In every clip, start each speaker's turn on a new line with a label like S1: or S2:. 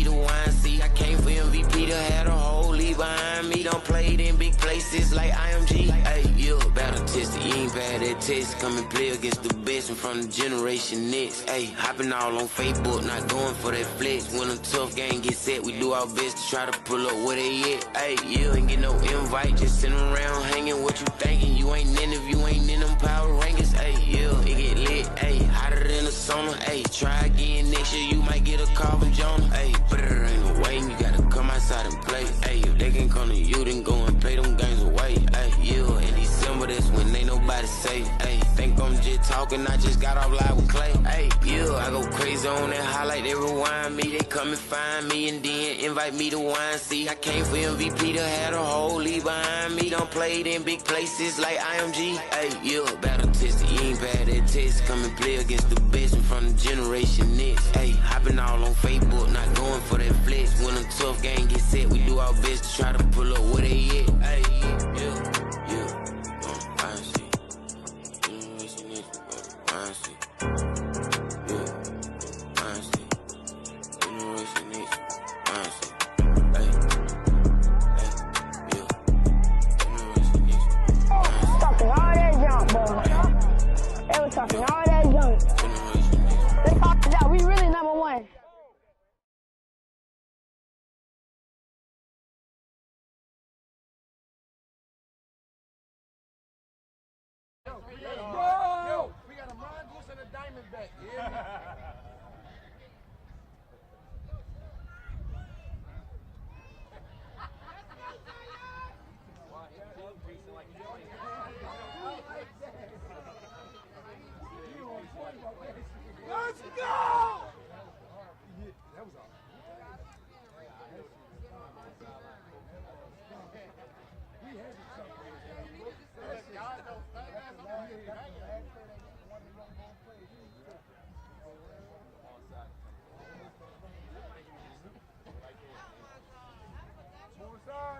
S1: the wine. See, I came for MVP to have the whole league behind me. Done played in big places like IMG. Hey, you battle tested, you ain't bad at test. Come and play against the best and from the generation next. Hey, hopping all on Facebook, not going for that flex. When a tough game get set, we do our best to try to pull up where they at. Hey, you ain't get no invite, just sitting around hanging. What you thinking? You ain't in if you ain't in them power rankings. Hey, yeah, it get lit. Hey, hotter than the sauna. Hey, try again next year, you might get a call from Jonah. Hey, but there ain't no waiting, you gotta come outside and play. Hey, if they can come to you, then go and play them games away. Hey, yeah, in December, that's when ain't nobody safe. Hey, think I'm just talking, I just got off live with Clay. Hey, yeah, I go crazy on that highlight, they rewind me, they come and find me, and then invite me to wine. See, I came for MVP to have the whole league behind me. Done played in big places like IMG. Hey, yeah, battle tested, you ain't bad at test. Come and play against the best and from the generation next. Hey, hopping all on Facebook, not going for that flex. When a tough game get set, we do our best to try to pull up where they at. Hey, yeah. I see. Generation next, I see. Yeah, I see. Generation next, I see. Hey, yeah. Generation next, I see.
S2: Talking all that junk, bro. They were talking all that junk. They found out we really number one.
S3: Yo, we got a mongoose and a diamondback. Yeah. Let's go! That was all.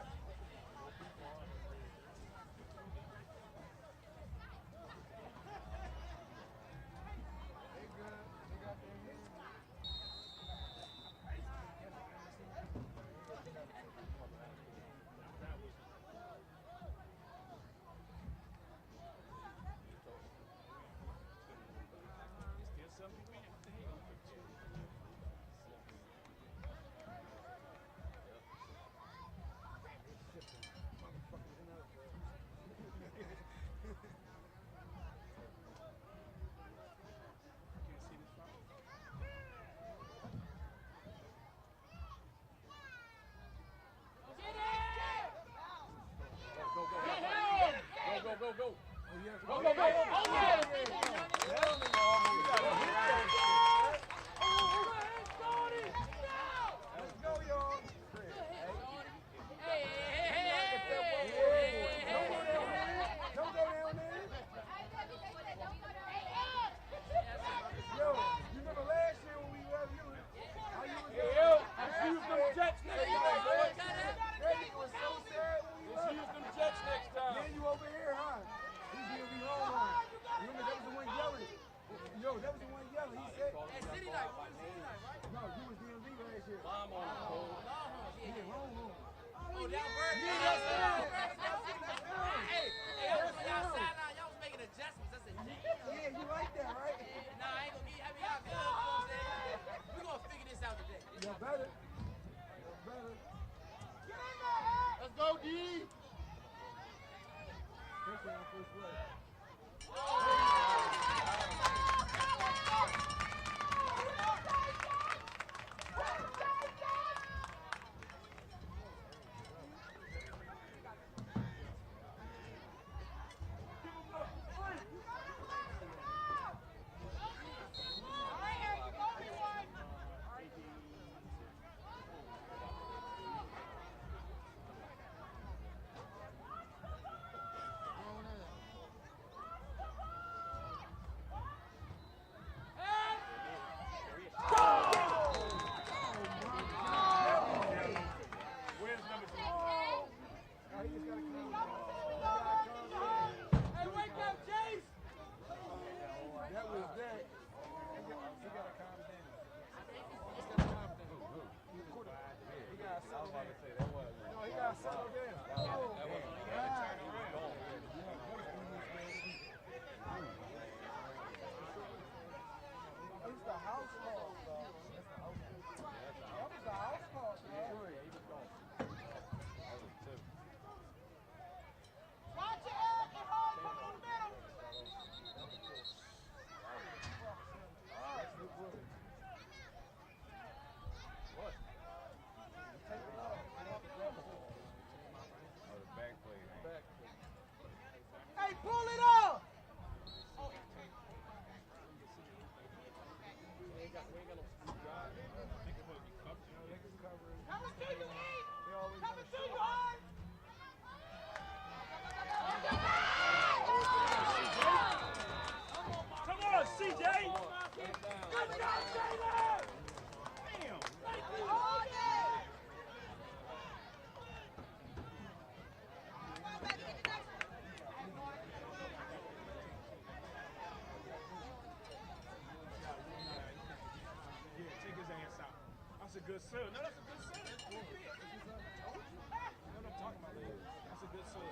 S3: Go. Let's go, D! Hey, pull it up! Coming to you, E! Coming to you, hard! Come on, CJ! Good job, Taylor! Damn! Thank you, hard! Take his ass out. That's a good sub. No, that's a good sub. That's a good pick. You know what I'm talking about? That's a good sub.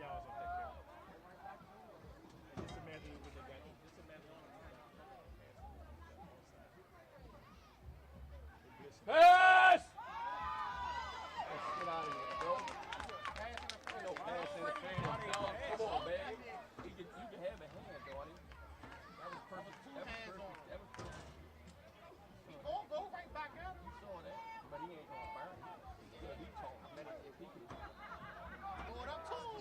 S3: yards off that carry. And just imagine what they got. Just imagine all the pass!
S4: Let's get out of here, bro. No pass interference, dog. Come on, man. You can have a hand, Donnie. That was perfect. That was perfect. That was perfect.
S5: Go right back out.
S4: You saw that, but he ain't gonna burn. Yeah, he talked. I bet if he could.
S5: Throw it up too.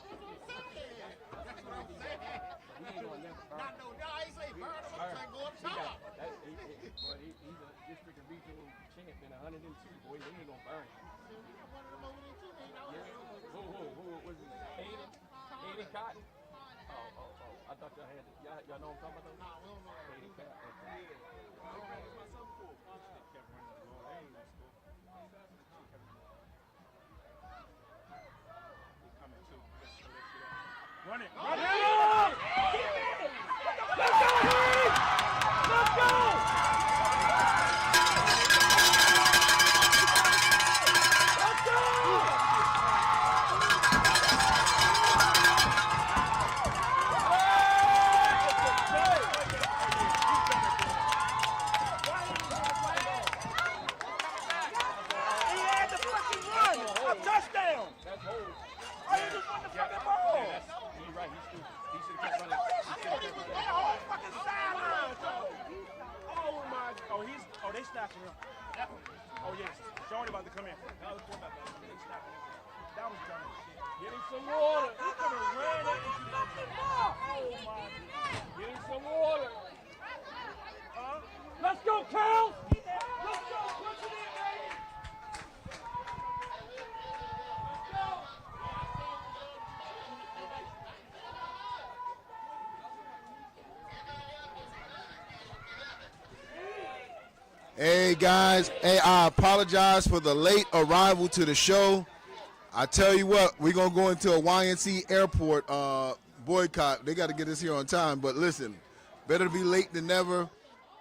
S5: That's what I'm saying.
S4: He ain't gonna never burn.
S5: No, I ain't say burn him. I'm saying go up top.
S4: He's a district and regional champion, 102. Boy, he ain't gonna burn.
S5: We got one of them over there too.
S4: Who was it? Aiden Cotton? Oh. I thought y'all had it. Y'all know what I'm talking about?
S5: Nah, we don't know.
S4: Aiden Cotton.
S3: Run it!
S2: Let's go!
S3: Oh, they snapping him. Oh, yes. Shorty about to come in. That was quarterback. They snapping him. That was dumb as shit.
S4: Get him some water.
S3: He could have ran it into the ball. Oh, my God.
S4: Get him some water.
S2: Let's go, Cal! Let's go! Push it in, baby!
S6: Hey guys, I apologize for the late arrival to the show. I tell you what, we're gonna go into a YNC airport boycott. They got to get us here on time. But listen, better to be late than never.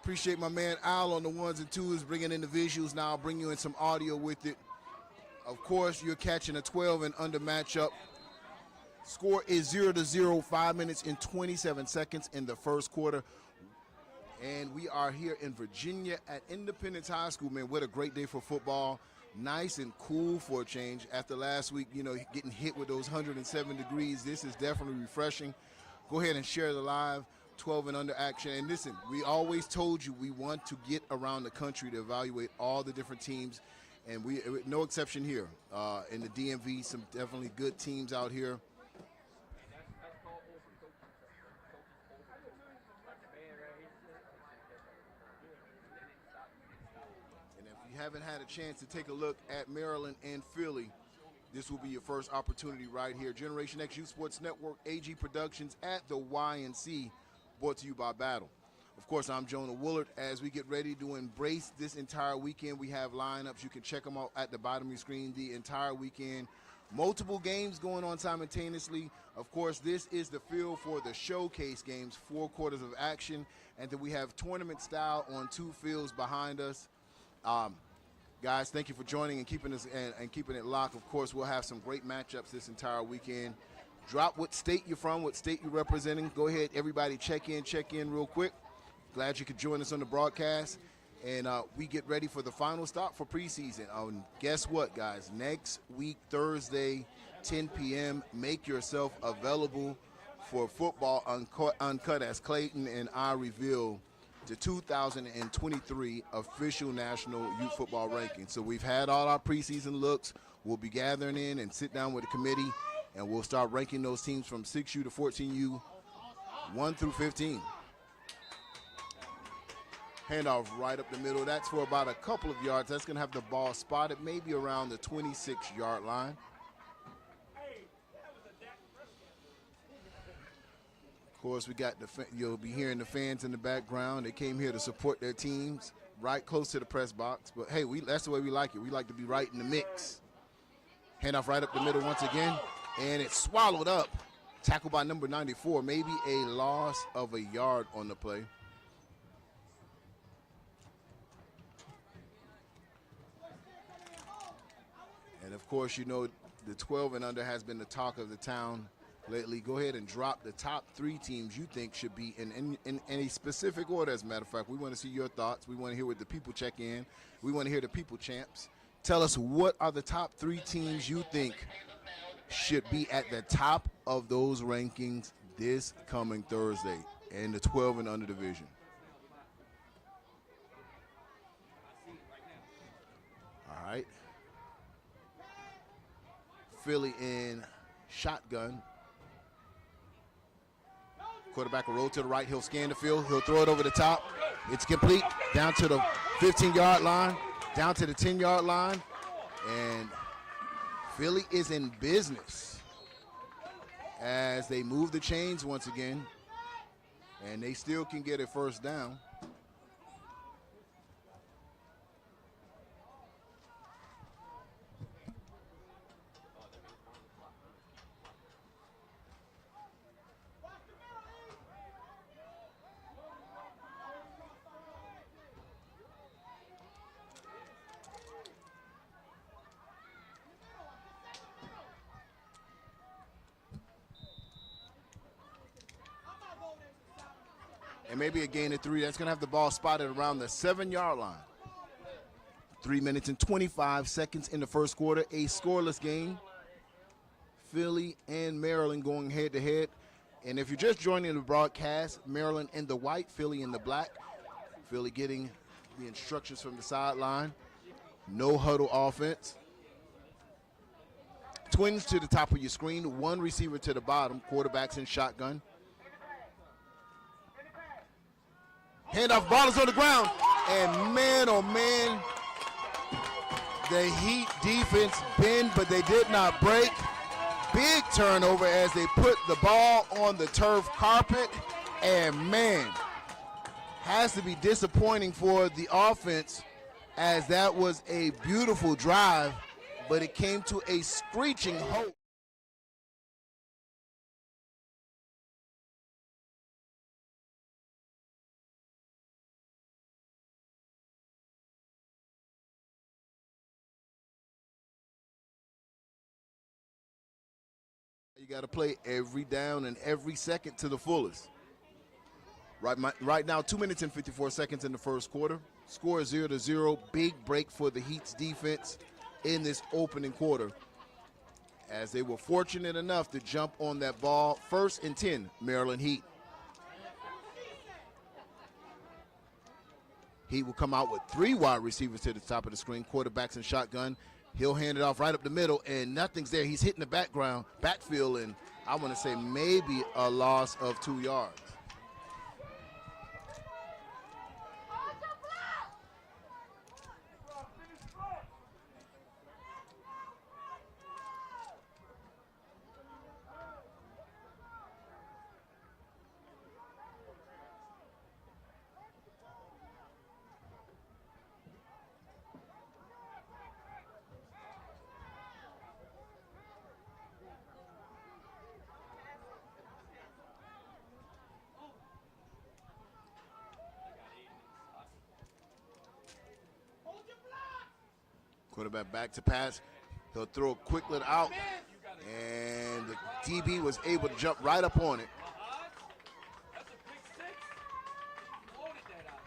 S6: Appreciate my man Al on the ones and twos, bringing in the visuals. Now I'll bring you in some audio with it. Of course, you're catching a 12 and under matchup. Score is 0-0, 5 minutes and 27 seconds in the first quarter. And we are here in Virginia at Independence High School, man. What a great day for football. Nice and cool for a change. After last week, you know, getting hit with those 107 degrees, this is definitely refreshing. Go ahead and share the live 12 and under action. And listen, we always told you we want to get around the country to evaluate all the different teams. And we no exception here. In the DMV, some definitely good teams out here. Haven't had a chance to take a look at Maryland and Philly, this will be your first opportunity right here. Generation X Youth Sports Network, AG Productions at the YNC, brought to you by Battle. Of course, I'm Jonah Woolard. As we get ready to embrace this entire weekend, we have lineups. You can check them out at the bottom of your screen the entire weekend. Multiple games going on simultaneously. Of course, this is the field for the showcase games, 4 quarters of action. And then we have tournament style on 2 fields behind us. Guys, thank you for joining and keeping us and keeping it locked. Of course, we'll have some great matchups this entire weekend. Drop what state you're from, what state you're representing. Go ahead, everybody, check in real quick. Glad you could join us on the broadcast. And we get ready for the final stop for preseason. Guess what, guys? Next week, Thursday, 10 p.m., make yourself available for football uncut as Clayton and I reveal the 2023 official National Youth Football Rankings. So we've had all our preseason looks. We'll be gathering in and sit down with the committee, and we'll start ranking those teams from 6U to 14U, 1 through 15. Handoff right up the middle. That's for about a couple of yards. That's going to have the ball spotted maybe around the 26-yard line. Of course, we got you'll be hearing the fans in the background. They came here to support their teams right close to the press box. But, hey, that's the way we like it. We like to be right in the mix. Handoff right up the middle once again. And it's swallowed up. Tackled by number 94. Maybe a loss of a yard on the play. And, of course, you know, the 12 and under has been the talk of the town lately. Go ahead and drop the top 3 teams you think should be in a specific order. As a matter of fact, we want to see your thoughts. We want to hear what the people check in. We want to hear the people champs. Tell us, what are the top 3 teams you think should be at the top of those rankings this coming Thursday in the 12 and under division? All right. Philly in shotgun. Quarterback will roll to the right. He'll scan the field. He'll throw it over the top. It's complete. Down to the 15-yard line. Down to the 10-yard line. And Philly is in business as they move the chains once again. And they still can get a first down. And maybe a gain of 3. That's going to have the ball spotted around the 7-yard line. 3 minutes and 25 seconds in the first quarter. A scoreless game. Philly and Maryland going head-to-head. And if you're just joining the broadcast, Maryland in the white, Philly in the black. Philly getting the instructions from the sideline. No huddle offense. Twins to the top of your screen. 1 receiver to the bottom. Quarterbacks in shotgun. Handoff, ball is on the ground, and man, oh man, the Heat defense bend, but they did not break. Big turnover as they put the ball on the turf carpet, and man, has to be disappointing for the offense as that was a beautiful drive, but it came to a screeching halt. You got to play every down and every second to the fullest. Right now, 2 minutes and 54 seconds in the first quarter. Score 0-0. Big break for the Heat's defense in this opening quarter, as they were fortunate enough to jump on that ball. 1st and 10, Maryland Heat. Heat will come out with 3 wide receivers to the top of the screen. Quarterbacks in shotgun. He'll hand it off right up the middle, and nothing's there. He's hitting the backfield, and I want to say maybe a loss of 2 yards. Quarterback back to pass. He'll throw a quicklet out, and the DB was able to jump right up on it.
S4: That's a pick 6. Loaded that out.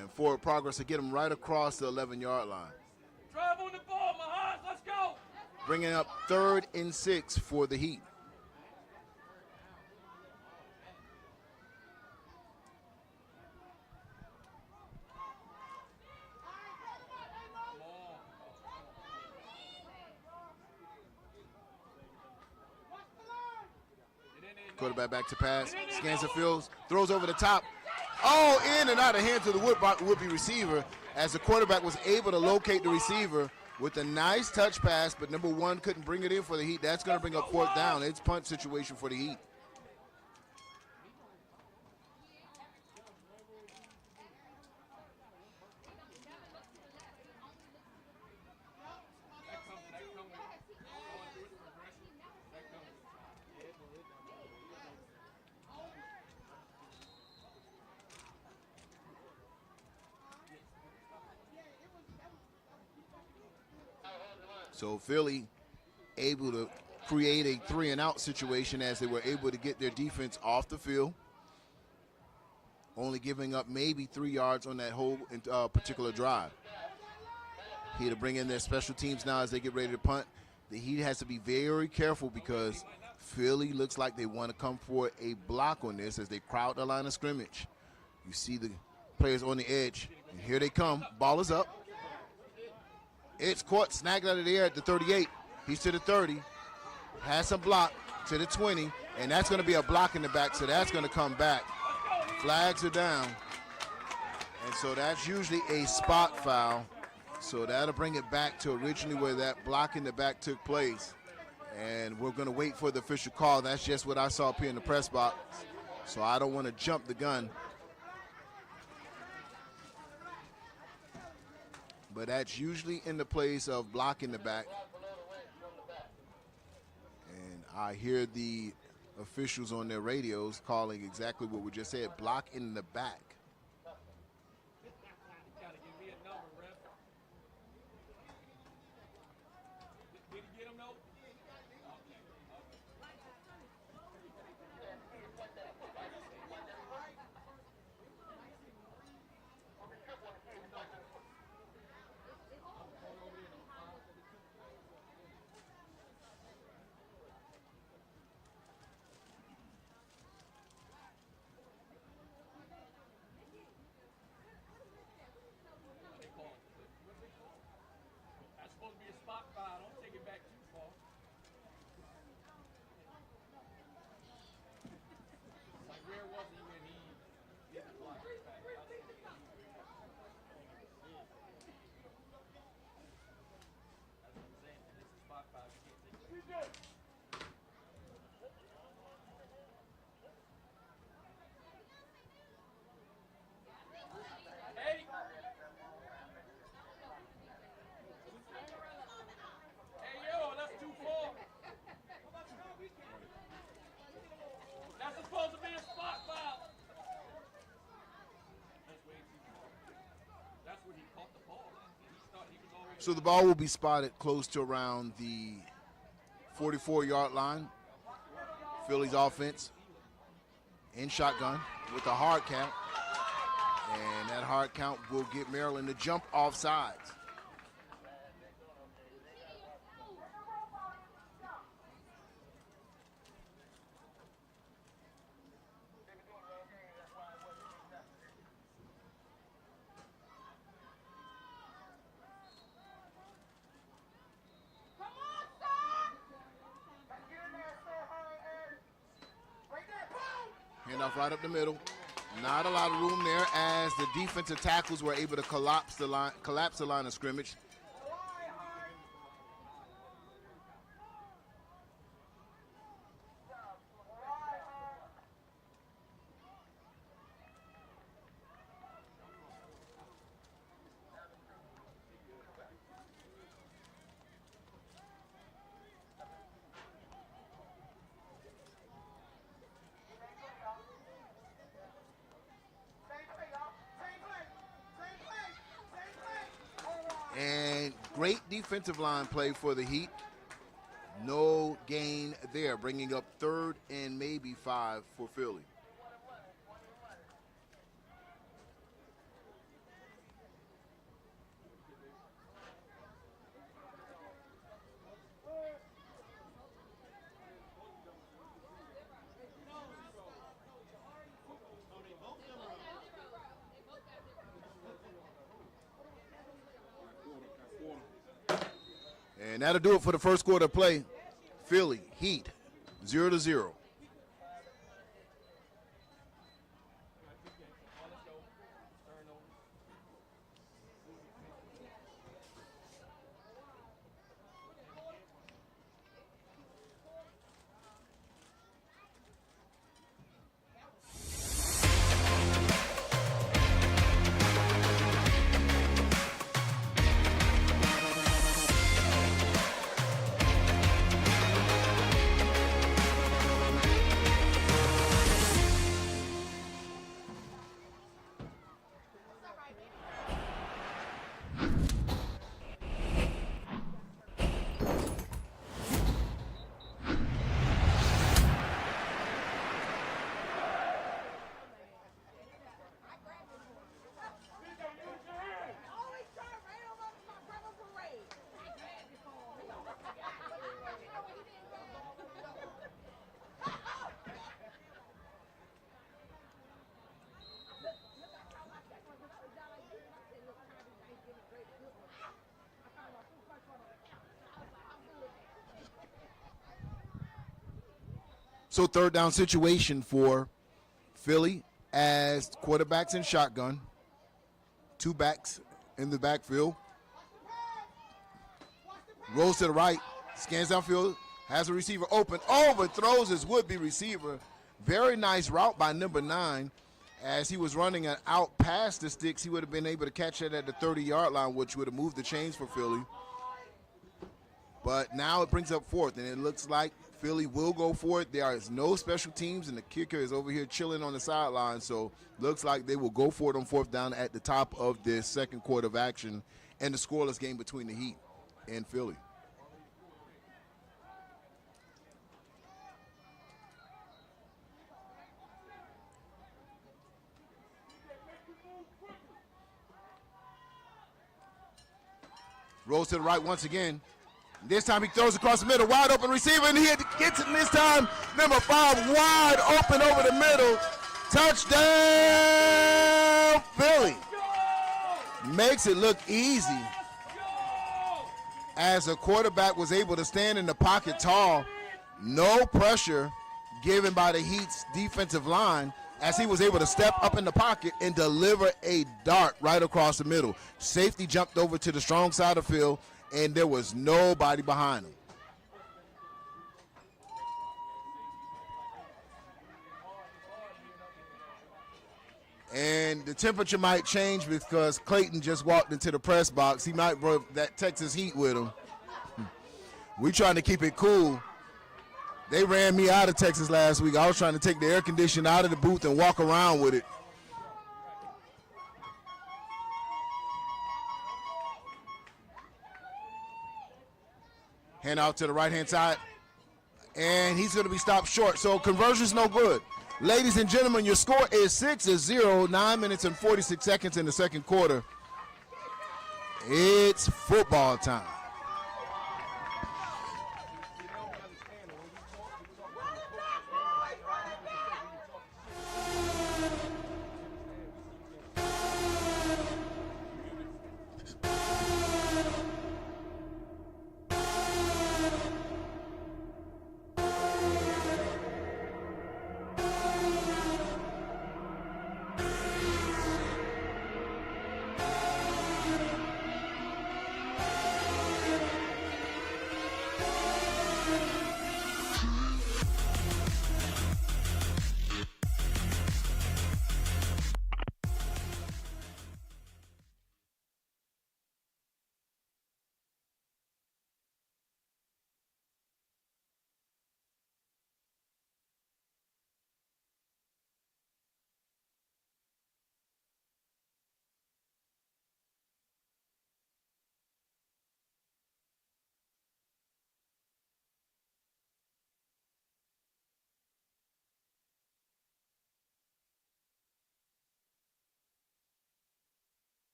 S6: And forward progress to get him right across the 11-yard line.
S4: Drive on the ball, Mahat. Let's go.
S6: Bringing up 3rd and 6 for the Heat. Quarterback back to pass, scans the field, throws over the top. Oh, in and out of hands of the would-be receiver, as the quarterback was able to locate the receiver with a nice touch pass, but number 1 couldn't bring it in for the Heat. That's going to bring up 4th down. It's punt situation for the Heat. So Philly able to create a 3-and-out situation as they were able to get their defense off the field, only giving up maybe 3 yards on that whole particular drive. Here to bring in their special teams now as they get ready to punt. The Heat has to be very careful because Philly looks like they want to come for a block on this as they crowd the line of scrimmage. You see the players on the edge, and here they come. Ball is up. It's caught, snagged out of the air at the 38. He's to the 30. Has some block to the 20, and that's going to be a block in the back, so that's going to come back. Flags are down, and so that's usually a spot foul. So that'll bring it back to originally where that block in the back took place. And we're going to wait for the official call. That's just what I saw up here in the press box. So I don't want to jump the gun. But that's usually in the place of block in the back. And I hear the officials on their radios calling exactly what we just said, block in the back. So the ball will be spotted close to around the 44-yard line. Philly's offense in shotgun with a hard count. And that hard count will get Maryland to jump off sides. Handoff right up the middle. Not a lot of room there as the defensive tackles were able to collapse the line of scrimmage. And great defensive line play for the Heat. No gain there, bringing up 3rd and maybe 5 for Philly. And that'll do it for the first quarter of play. Philly, Heat, 0-0. So third down situation for Philly as quarterbacks in shotgun. 2 backs in the backfield. Rolls to the right, scans downfield, has a receiver open, overthrows his would-be receiver. Very nice route by number 9. As he was running an out past the sticks, he would have been able to catch it at the 30-yard line, which would have moved the chains for Philly. But now it brings up fourth, and it looks like Philly will go for it. There is no special teams, and the kicker is over here chilling on the sideline. So looks like they will go for it on fourth down at the top of this second quarter of action and the scoreless game between the Heat and Philly. Rolls to the right once again. This time he throws across the middle, wide open receiver, and he gets it this time. Number 5 wide open over the middle. Touchdown, Philly. Makes it look easy as a quarterback was able to stand in the pocket tall. No pressure given by the Heat's defensive line as he was able to step up in the pocket and deliver a dart right across the middle. Safety jumped over to the strong side of the field, and there was nobody behind him. And the temperature might change because Clayton just walked into the press box. He might bring that Texas heat with him. We trying to keep it cool. They ran me out of Texas last week. I was trying to take the air conditioner out of the booth and walk around with it. Hand out to the right-hand side. And he's going to be stopped short. So conversion's no good. Ladies and gentlemen, your score is 6-0, 9 minutes and 46 seconds in the second quarter. It's football time.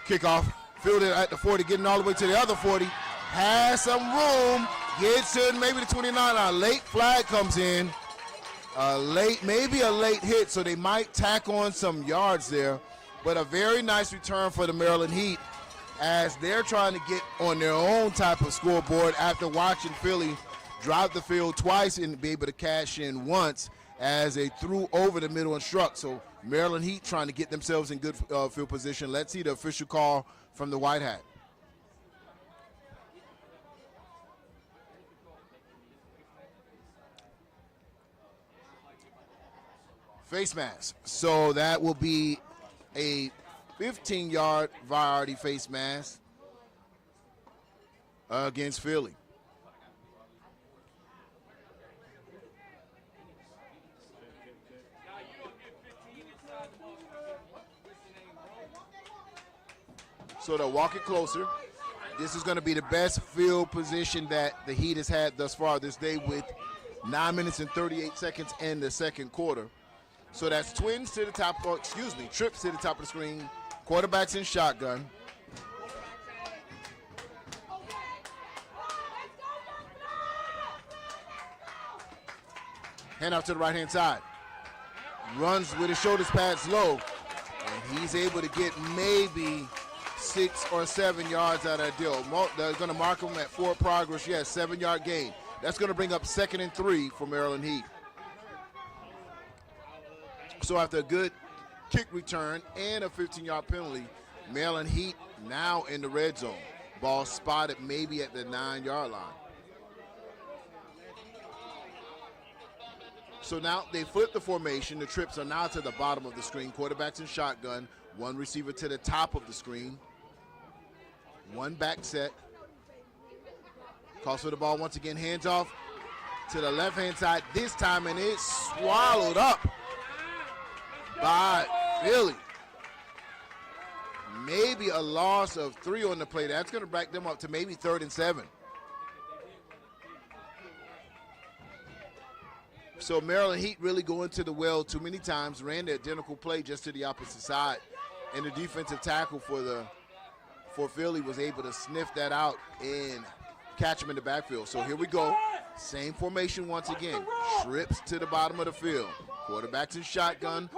S6: Kickoff, fielded at the 40, getting all the way to the other 40. Has some room, gets to maybe the 29. A late flag comes in. Maybe a late hit, so they might tack on some yards there. But a very nice return for the Maryland Heat as they're trying to get on their own type of scoreboard after watching Philly drive the field twice and be able to cash in once as they threw over the middle and struck. So Maryland Heat trying to get themselves in good field position. Let's see the official call from the White Hat. Face mask. So that will be a 15-yard variety face mask against Philly. So they'll walk it closer. This is going to be the best field position that the Heat has had thus far this day with 9 minutes and 38 seconds in the second quarter. So that's trips to the top of the screen, quarterbacks in shotgun. Hand out to the right-hand side. Runs with his shoulders pads low, and he's able to get maybe 6 or 7 yards out of that deal. They're going to mark him at forward progress. Yes, 7-yard gain. That's going to bring up 2nd and 3 for Maryland Heat. So after a good kick return and a 15-yard penalty, Maryland Heat now in the red zone. Ball spotted maybe at the 9-yard line. So now they flip the formation. The trips are now to the bottom of the screen. Quarterbacks in shotgun. One receiver to the top of the screen. One back set. Calls for the ball once again. Hands off to the left-hand side this time, and it's swallowed up by Philly. Maybe a loss of 3 on the play. That's going to back them up to maybe 3rd and 7. So Maryland Heat really going to the well too many times, ran the identical play just to the opposite side. And the defensive tackle for Philly was able to sniff that out and catch him in the backfield. So here we go. Same formation once again. Trips to the bottom of the field. Quarterbacks in shotgun.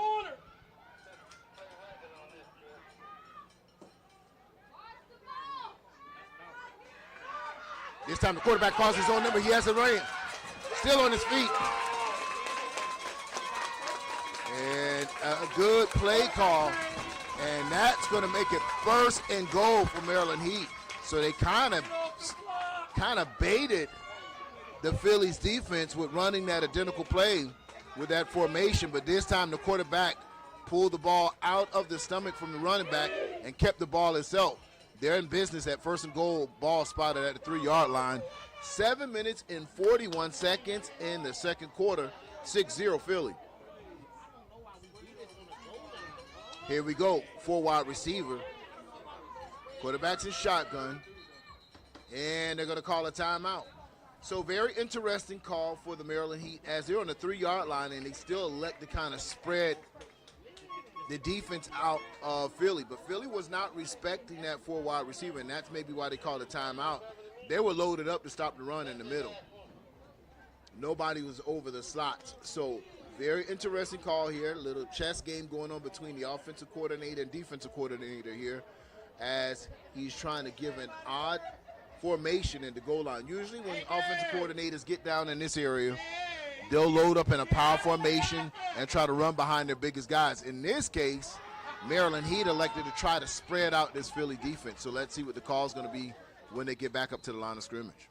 S6: This time the quarterback calls his own number. He has a run. Still on his feet. And a good play call. And that's going to make it 1st and goal for Maryland Heat. So they kind of baited the Phillies defense with running that identical play with that formation. But this time the quarterback pulled the ball out of the stomach from the running back and kept the ball itself. They're in business at 1st and goal, ball spotted at the 3-yard line. 7 minutes and 41 seconds in the second quarter, 6-0 Philly. Here we go, 4-wide receiver. Quarterback's in shotgun, and they're going to call a timeout. So very interesting call for the Maryland Heat as they're on the 3-yard line, and they still elect to kind of spread the defense out of Philly. But Philly was not respecting that 4-wide receiver, and that's maybe why they called a timeout. They were loaded up to stop the run in the middle. Nobody was over the slots. So very interesting call here. A little chess game going on between the offensive coordinator and defensive coordinator here as he's trying to give an odd formation in the goal line. Usually when offensive coordinators get down in this area, they'll load up in a power formation and try to run behind their biggest guys. In this case, Maryland Heat elected to try to spread out this Philly defense. So let's see what the call is going to be when they get back up to the line of scrimmage.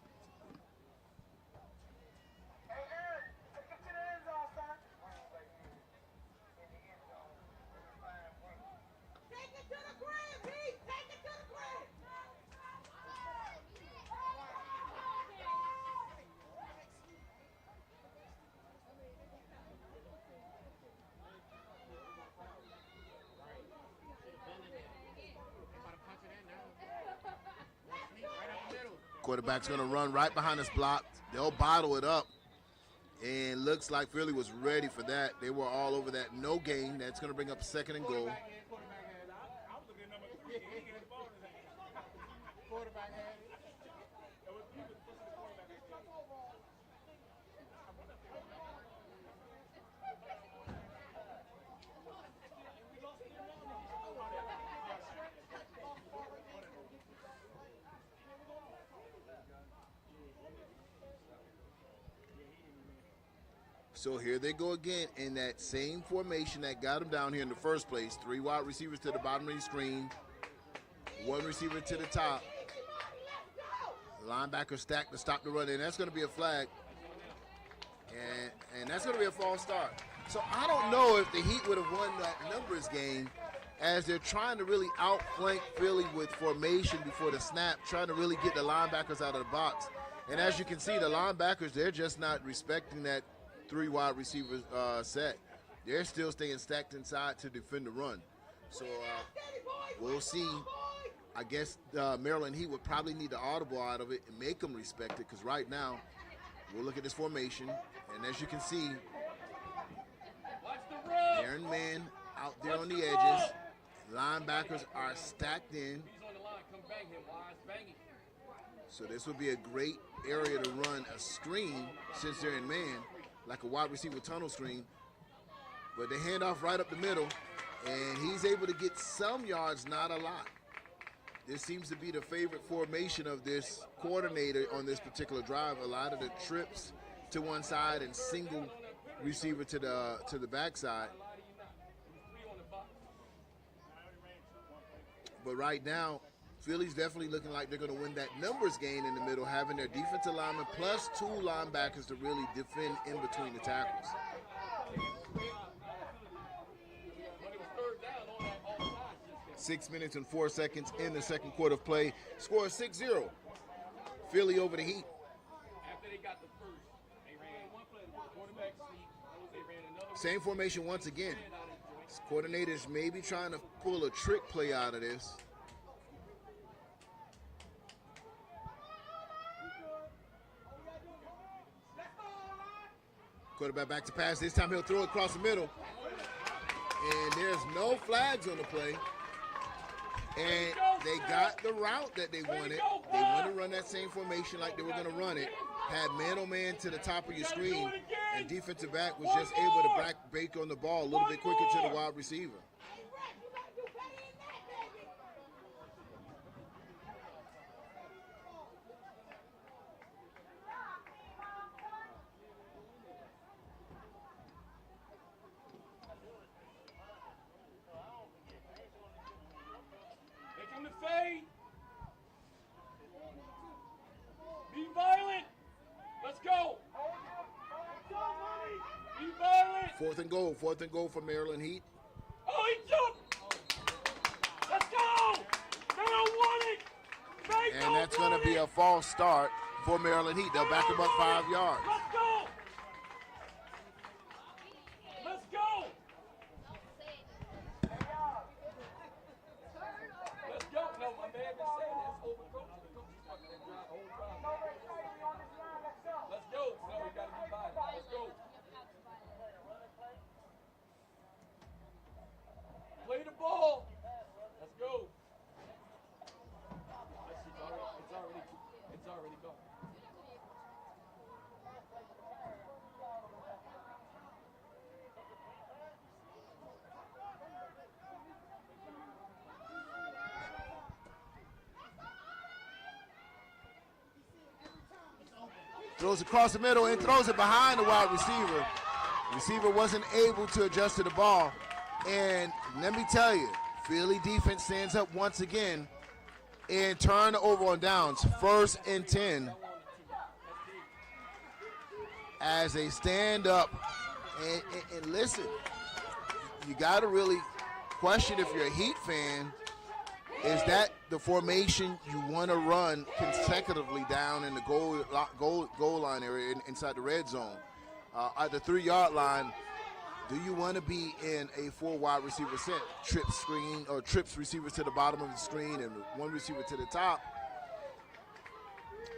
S6: Quarterback's going to run right behind this block. They'll bottle it up. And looks like Philly was ready for that. They were all over that. No gain. That's going to bring up 2nd and goal. So here they go again in that same formation that got them down here in the first place. 3 wide receivers to the bottom of the screen. 1 receiver to the top. Linebacker stacked to stop the run, and that's going to be a flag. And that's going to be a false start. So I don't know if the Heat would have won that numbers game as they're trying to really outflank Philly with formation before the snap, trying to really get the linebackers out of the box. And as you can see, the linebackers, they're just not respecting that 3 wide receiver set. They're still staying stacked inside to defend the run. So we'll see I guess Maryland Heat would probably need the audible out of it and make them respect it, because right now, we'll look at this formation, and as you can see, they're in man out there on the edges. Linebackers are stacked in. So this would be a great area to run a screen since they're in man, like a wide receiver tunnel screen. But they hand off right up the middle, and he's able to get some yards, not a lot. This seems to be the favorite formation of this coordinator on this particular drive. A lot of the trips to one side and single receiver to the backside. But right now, Philly's definitely looking like they're going to win that numbers game in the middle, having their defensive lineman plus 2 linebackers to really defend in between the tackles. 6 minutes and 4 seconds in the second quarter of play. Score 6-0. Philly over the Heat.
S4: After they got the first, they ran quarterback sneak. They ran another.
S6: Same formation once again. Coordinators maybe trying to pull a trick play out of this. Quarterback back to pass. This time he'll throw it across the middle. And there's no flags on the play. And they got the route that they wanted. They want to run that same formation like they were going to run it. Had man-on-man to the top of your screen, and defensive back was just able to break on the ball a little bit quicker to the wide receiver.
S4: Be violent. Let's go. Be violent.
S6: Fourth and goal for Maryland Heat.
S4: Oh, he jumped. Let's go. They don't want it.
S6: And that's going to be a false start for Maryland Heat. They'll back him up 5 yards.
S4: Let's go. Let's go. Let's go. No, my man been saying that's overcoaching. Let's go. No, we got to be violent. Let's go. Play the ball. Let's go. It's already gone.
S6: Throws across the middle and throws it behind the wide receiver. The receiver wasn't able to adjust to the ball. And let me tell you, Philly defense stands up once again and turnover on downs. 1st and 10 as they stand up. And listen, you got to really question, if you're a Heat fan, is that the formation you want to run consecutively down in the goal line area inside the red zone? At the 3-yard line, do you want to be in a 4 wide receiver set, trips receivers to the bottom of the screen and 1 receiver to the top?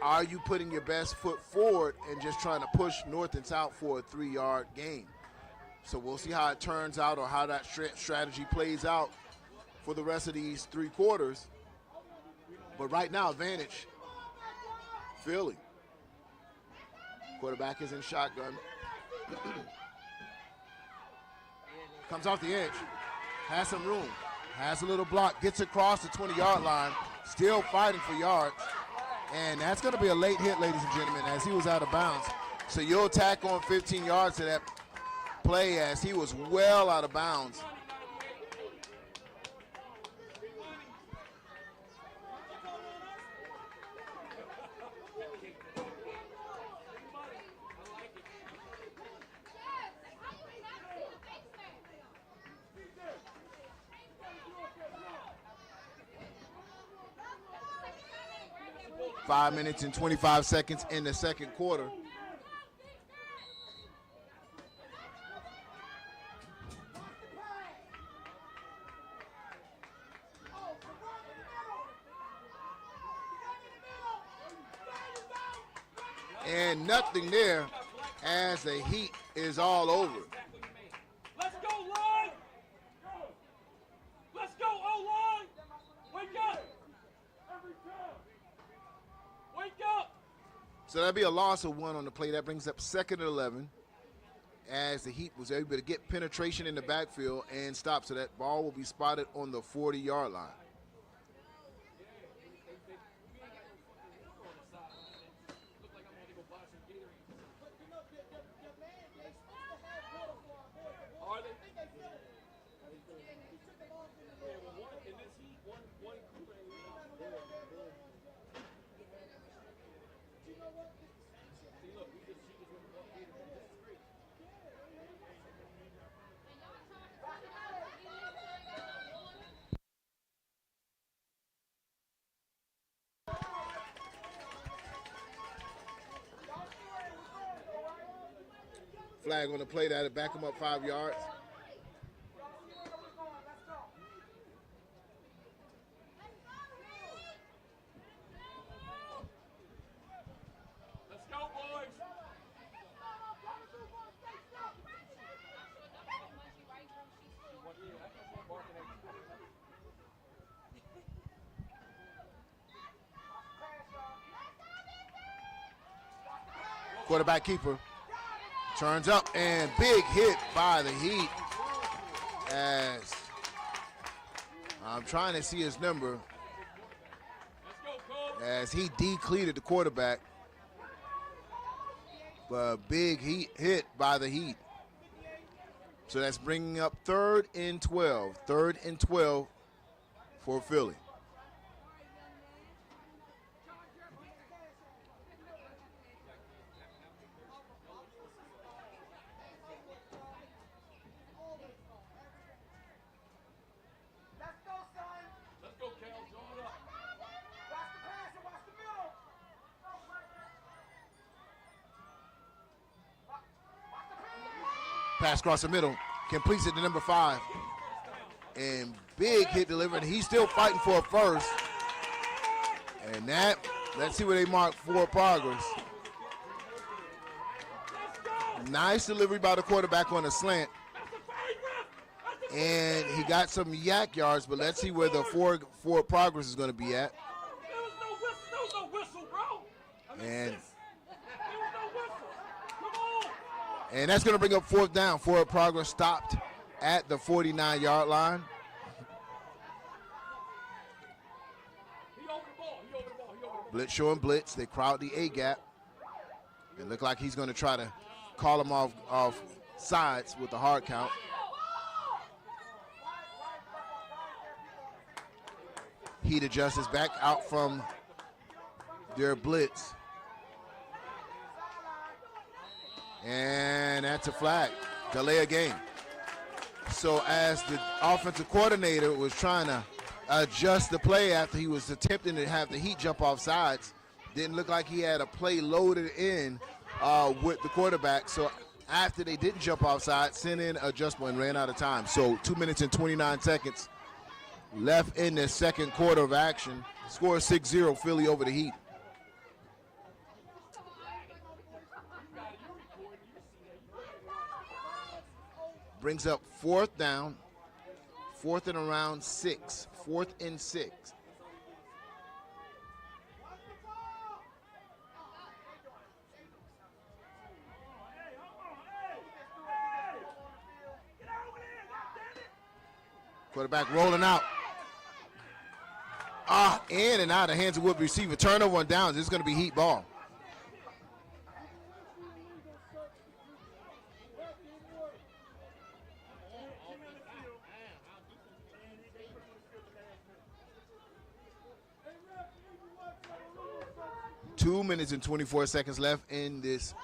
S6: Are you putting your best foot forward and just trying to push north and south for a 3-yard gain? So we'll see how it turns out, or how that strategy plays out for the rest of these 3 quarters. But right now, advantage, Philly. Quarterback is in shotgun. Comes off the edge, has some room, has a little block, gets across the 20-yard line, still fighting for yards. And that's going to be a late hit, ladies and gentlemen, as he was out of bounds. So you'll tack on 15 yards to that play, as he was well out of bounds. Five minutes and 25 seconds in the second quarter. And nothing there as the heat is all over.
S4: Let's go, line! Let's go, O-line! Wake up! Wake up!
S6: So that'd be a loss of 1 on the play. That brings up 2nd and 11 as the Heat was able to get penetration in the backfield and stop. So that ball will be spotted on the 40-yard line. Flag on the play that'll back him up 5 yards.
S4: Let's go, boys!
S6: Quarterback keeper turns up and big hit by the Heat as I'm trying to see his number as he decleated the quarterback. But big hit by the Heat. So that's bringing up 3rd and 12. 3rd and 12 for Philly. Pass across the middle, completes it to number 5. And big hit delivered. He's still fighting for a first. And that, let's see where they mark for progress. Nice delivery by the quarterback on a slant. And he got some yak yards, but let's see where the forward progress is going to be at.
S4: There was no whistle, bro.
S6: And that's going to bring up 4th down. Forward progress stopped at the 49-yard line. Blitz showing blitz. They crowd the A-gap. It looked like he's going to try to call him off sides with the hard count. Heat adjusts his back out from their blitz. And that's a flag. Delay a game. So as the offensive coordinator was trying to adjust the play after he was attempting to have the Heat jump off sides, didn't look like he had a play loaded in with the quarterback. So after they didn't jump off sides, sent in adjustment and ran out of time. So 2 minutes and 29 seconds left in the second quarter of action. Score 6-0, Philly over the Heat. Brings up 4th down, 4th and around 6, 4th and 6. Quarterback rolling out. In and out of hands of Wood receiver. Turnover on downs. This is going to be Heat ball. Two minutes and 24 seconds left in this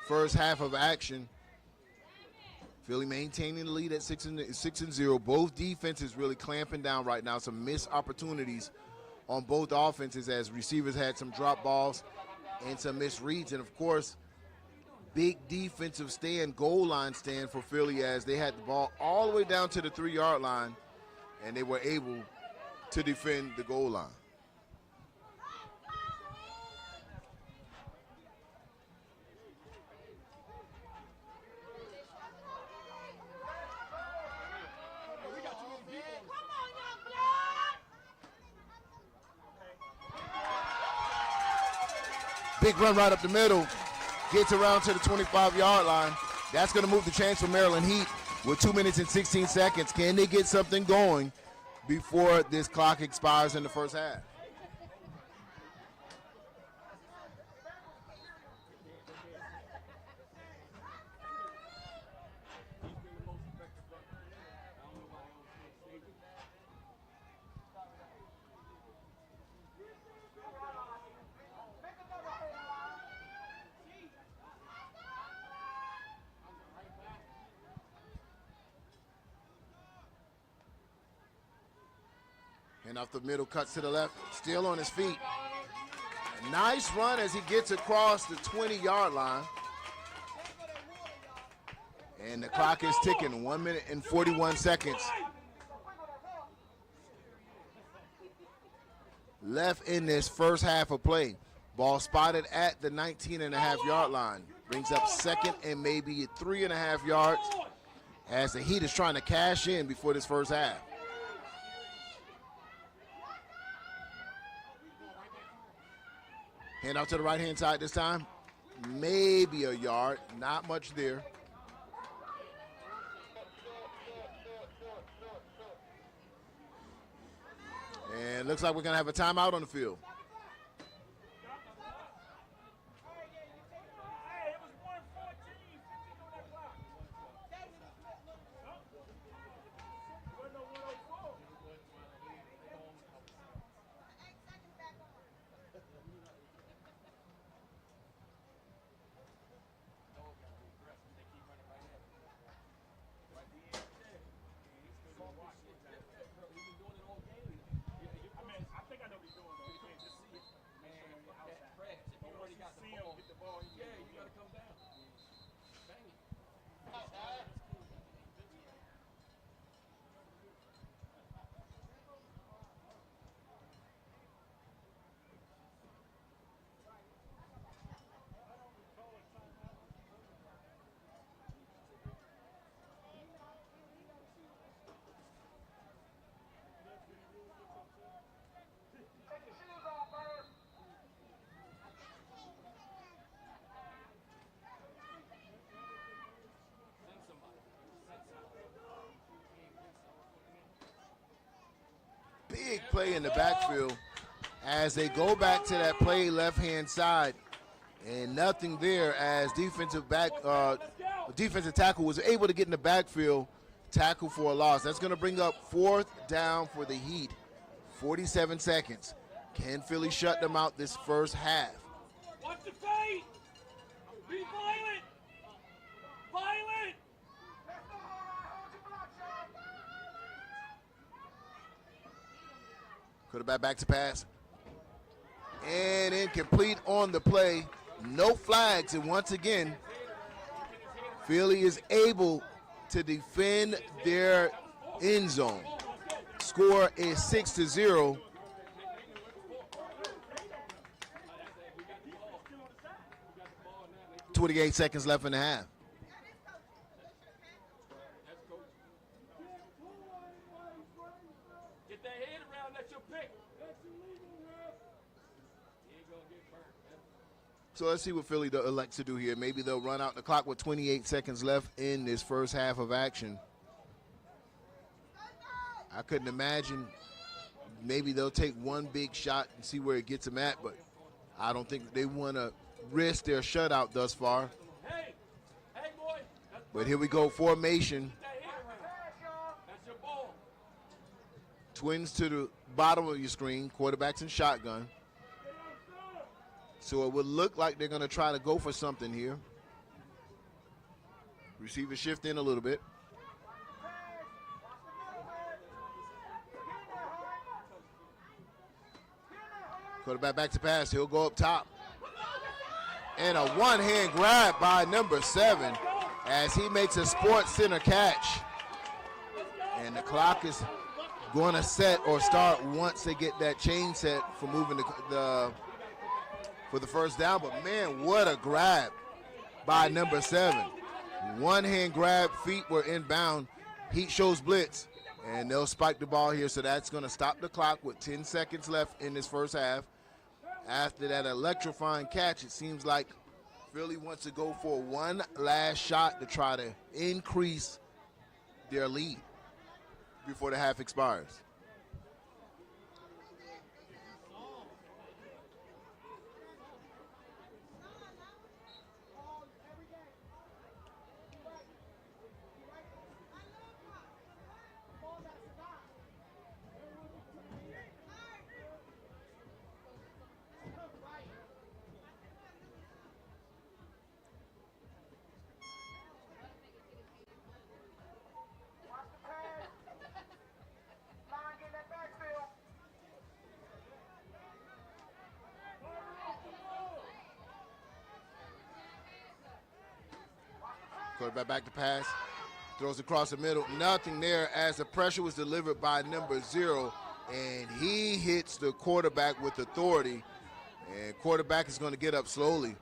S6: first half of action. Philly maintaining the lead at 6-0. Both defenses really clamping down right now. Some missed opportunities on both offenses as receivers had some drop balls and some missed reads. And, of course, big defensive stand, goal line stand for Philly as they had the ball all the way down to the 3-yard line, and they were able to defend the goal line. Big run right up the middle. Gets around to the 25-yard line. That's going to move the chains for Maryland Heat with 2 minutes and 16 seconds. Can they get something going before this clock expires in the first half? And off the middle, cuts to the left, still on his feet. Nice run as he gets across the 20-yard line. And the clock is ticking, 1 minute and 41 seconds. Left in this first half of play. Ball spotted at the 19.5-yard line. Brings up second and maybe 3.5 yards as the Heat is trying to cash in before this first half. Hand out to the right-hand side this time. Maybe a yard, not much there. And looks like we're going to have a timeout on the field. Big play in the backfield as they go back to that play left-hand side, and nothing there as defensive tackle was able to get in the backfield, tackle for a loss. That's going to bring up fourth down for the Heat. 47 seconds. Can Philly shut them out this first half?
S3: Watch the feet! Be violent! Violent!
S6: Quarterback back to pass. And incomplete on the play. No flags, and once again, Philly is able to defend their end zone. Score is 6-0. .28 seconds left in the half.
S4: Get that head around, that's your pick.
S6: So let's see what Philly elects to do here. Maybe they'll run out the clock with 28 seconds left in this first half of action. I couldn't imagine. Maybe they'll take one big shot and see where it gets them at, but I don't think they want to risk their shutout thus far.
S4: Hey, boy.
S6: But here we go, formation.
S4: Get that head around. That's your ball.
S6: Twins to the bottom of your screen, quarterbacks and shotgun. So it would look like they're going to try to go for something here. Receiver shift in a little bit. Quarterback back to pass. He'll go up top. And a one-hand grab by number 7 as he makes a Sports Center catch. And the clock is going to set or start once they get that chain set for moving for the first down. But, man, what a grab by number 7. One-hand grab, feet were inbound. Heat shows blitz, and they'll spike the ball here. So that's going to stop the clock with 10 seconds left in this first half. After that electrifying catch, it seems like Philly wants to go for one last shot to try to increase their lead before the half expires. Quarterback back to pass. Throws across the middle. Nothing there as the pressure was delivered by number 0. And he hits the quarterback with authority. And quarterback is going to get up slowly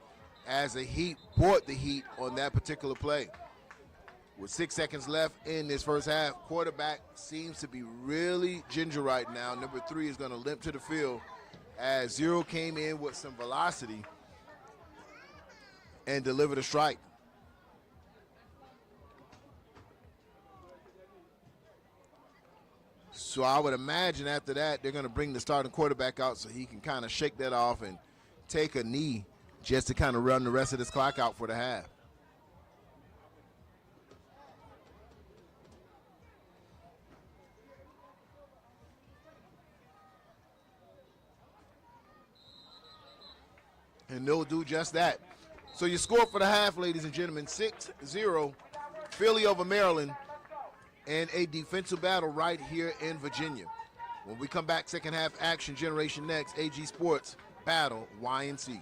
S6: as the Heat bought the Heat on that particular play. With 6 seconds left in this first half, quarterback seems to be really ginger right now. Number 3 is going to limp to the field as 0 came in with some velocity and delivered a strike. So I would imagine after that, they're going to bring the starting quarterback out so he can kind of shake that off and take a knee just to kind of run the rest of this clock out for the half. And they'll do just that. So your score for the half, ladies and gentlemen, 6-0, Philly over Maryland, and a defensive battle right here in Virginia. When we come back, second half action, Generation Next, AG Sports, Battle, YNC.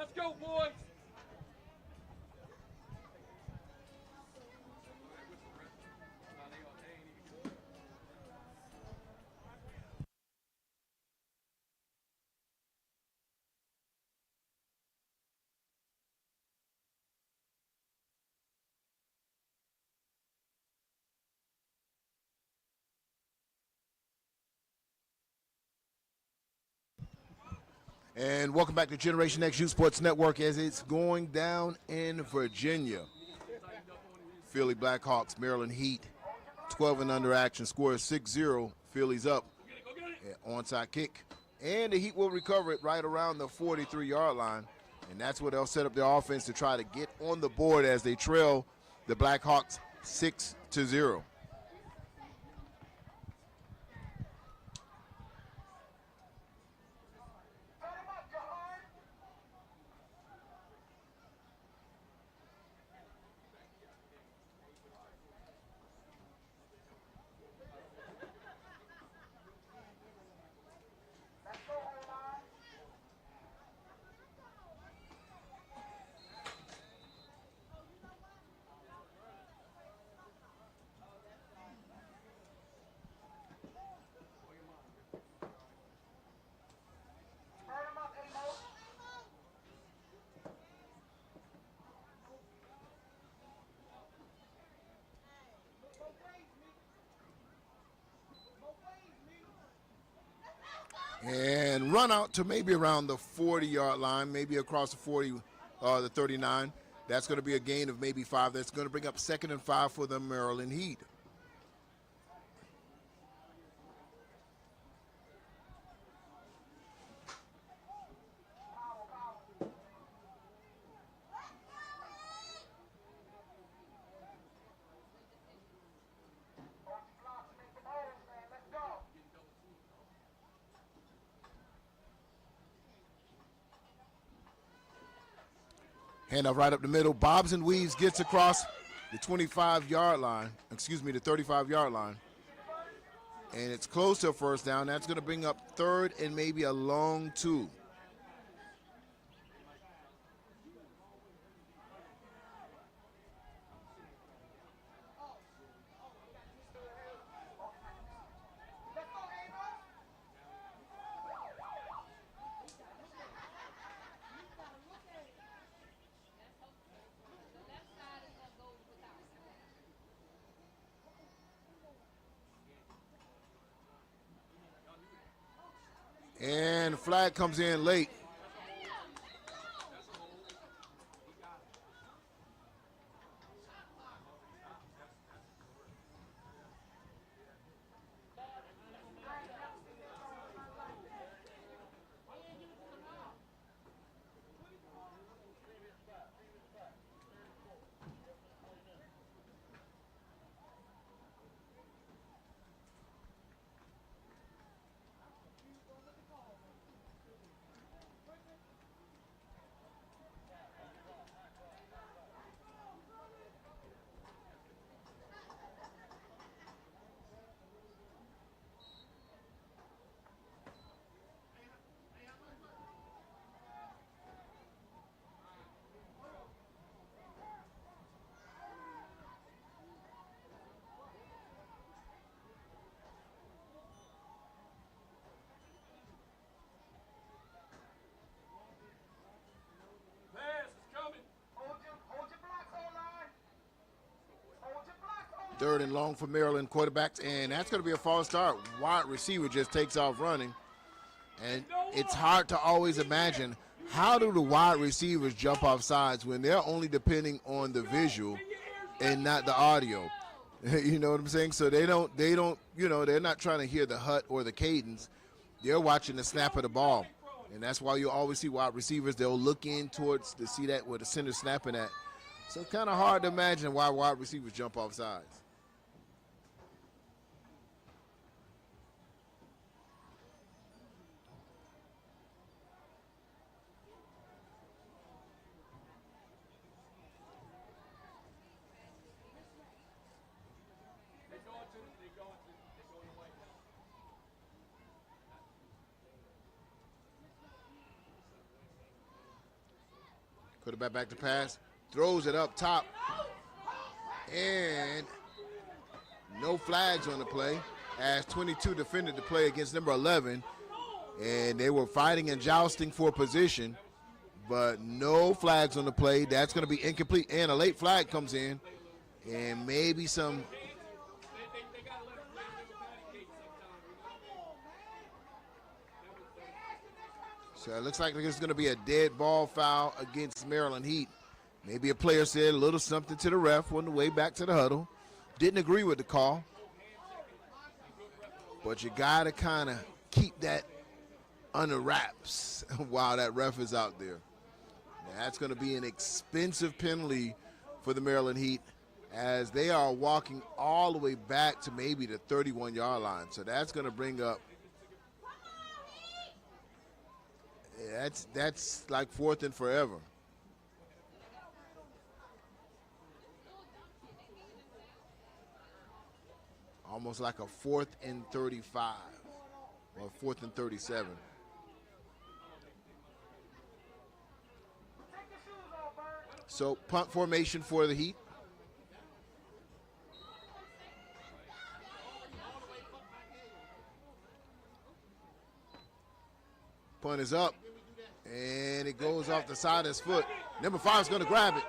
S4: Let's go, boys.
S6: And welcome back to Generation X Youth Sports Network as it's going down in Virginia. Philly Blackhawks, Maryland Heat, 12 and under action, score is 6-0. Philly's up. Onside kick. And the Heat will recover it right around the 43-yard line. And that's where they'll set up their offense to try to get on the board as they trail the Blackhawks 6-0. And run out to maybe around the 40-yard line, maybe across the 40, the 39. That's going to be a gain of maybe 5. That's going to bring up 2nd and 5 for the Maryland Heat. Handoff right up the middle. Bobs and weaves, gets across the 25-yard line, the 35-yard line. And it's close to a first down. That's going to bring up 3rd and maybe a long 2. And the flag comes in late. Third and long for Maryland quarterbacks, and that's going to be a false start. Wide receiver just takes off running, and it's hard to always imagine how do the wide receivers jump off sides when they're only depending on the visual and not the audio. You know what I'm saying? So they don't, they're not trying to hear the hut or the cadence. They're watching the snap of the ball, and that's why you always see wide receivers. They'll look in towards to see that where the center snapping at. So kind of hard to imagine why wide receivers jump off sides. Put it back to pass. Throws it up top. And no flags on the play as 22 defended the play against number 11. And they were fighting and jousting for position, but no flags on the play. That's going to be incomplete. And a late flag comes in. And maybe some. So it looks like there's going to be a dead ball foul against Maryland Heat. Maybe a player said a little something to the ref on the way back to the huddle. Didn't agree with the call. But you got to kind of keep that under wraps while that ref is out there. Now, that's going to be an expensive penalty for the Maryland Heat as they are walking all the way back to maybe the 31-yard line. So that's going to bring up, that's like 4th and forever. Almost like a 4th and 35 or 4th and 37. So punt formation for the Heat. Punt is up, and it goes off the side of his foot. Number 5 is going to grab it.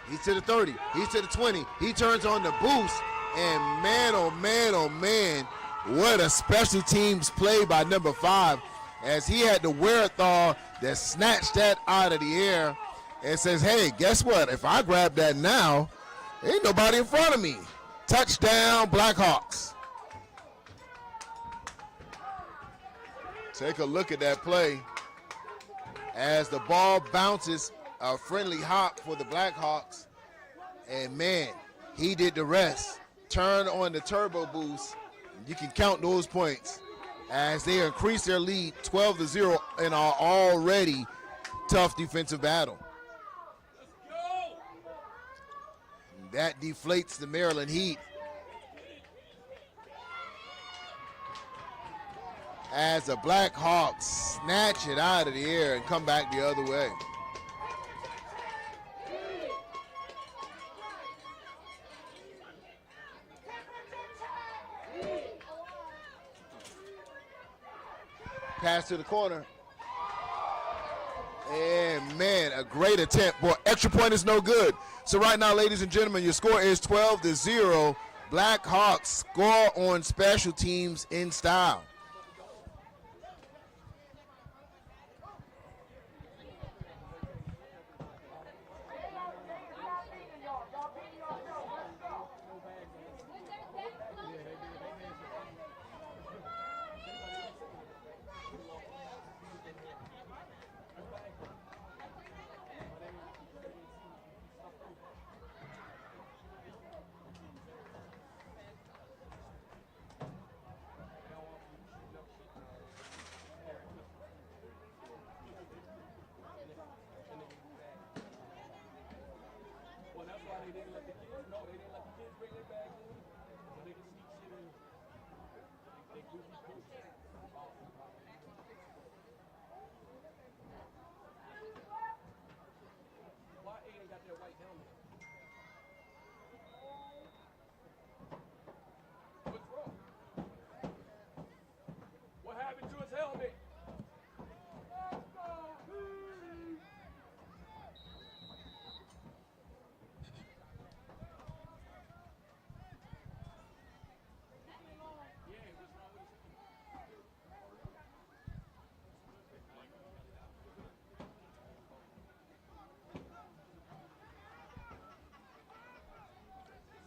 S6: He's to the 30. He's to the 20. He turns on the boost, and man, oh man, oh man, what a special teams play by number 5 as he had the wherewithal that snatched that out of the air and says, hey, guess what? If I grab that now, ain't nobody in front of me. Touchdown, Blackhawks. Take a look at that play as the ball bounces, a friendly hop for the Blackhawks. And, man, he did the rest. Turn on the turbo boost. You can count those points as they increase their lead 12-0 in our already tough defensive battle. That deflates the Maryland Heat as the Blackhawks snatch it out of the air and come back the other way. Pass to the corner. And, man, a great attempt. Boy, extra point is no good. So right now, ladies and gentlemen, your score is 12-0. Blackhawks score on special teams in style.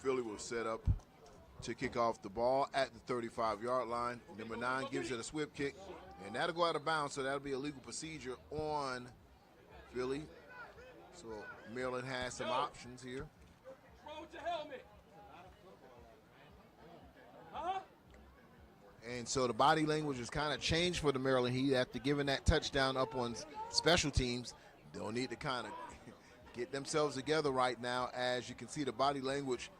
S6: Philly will set up to kick off the ball at the 35-yard line. Number 9 gives it a swift kick, and that'll go out of bounds, so that'll be a legal procedure on Philly. So Maryland has some options here.
S4: What's wrong with your helmet? Huh?
S6: And so the body language has kind of changed for the Maryland Heat after giving that touchdown up on special teams. They'll need to kind of get themselves together right now. As you can see, the body language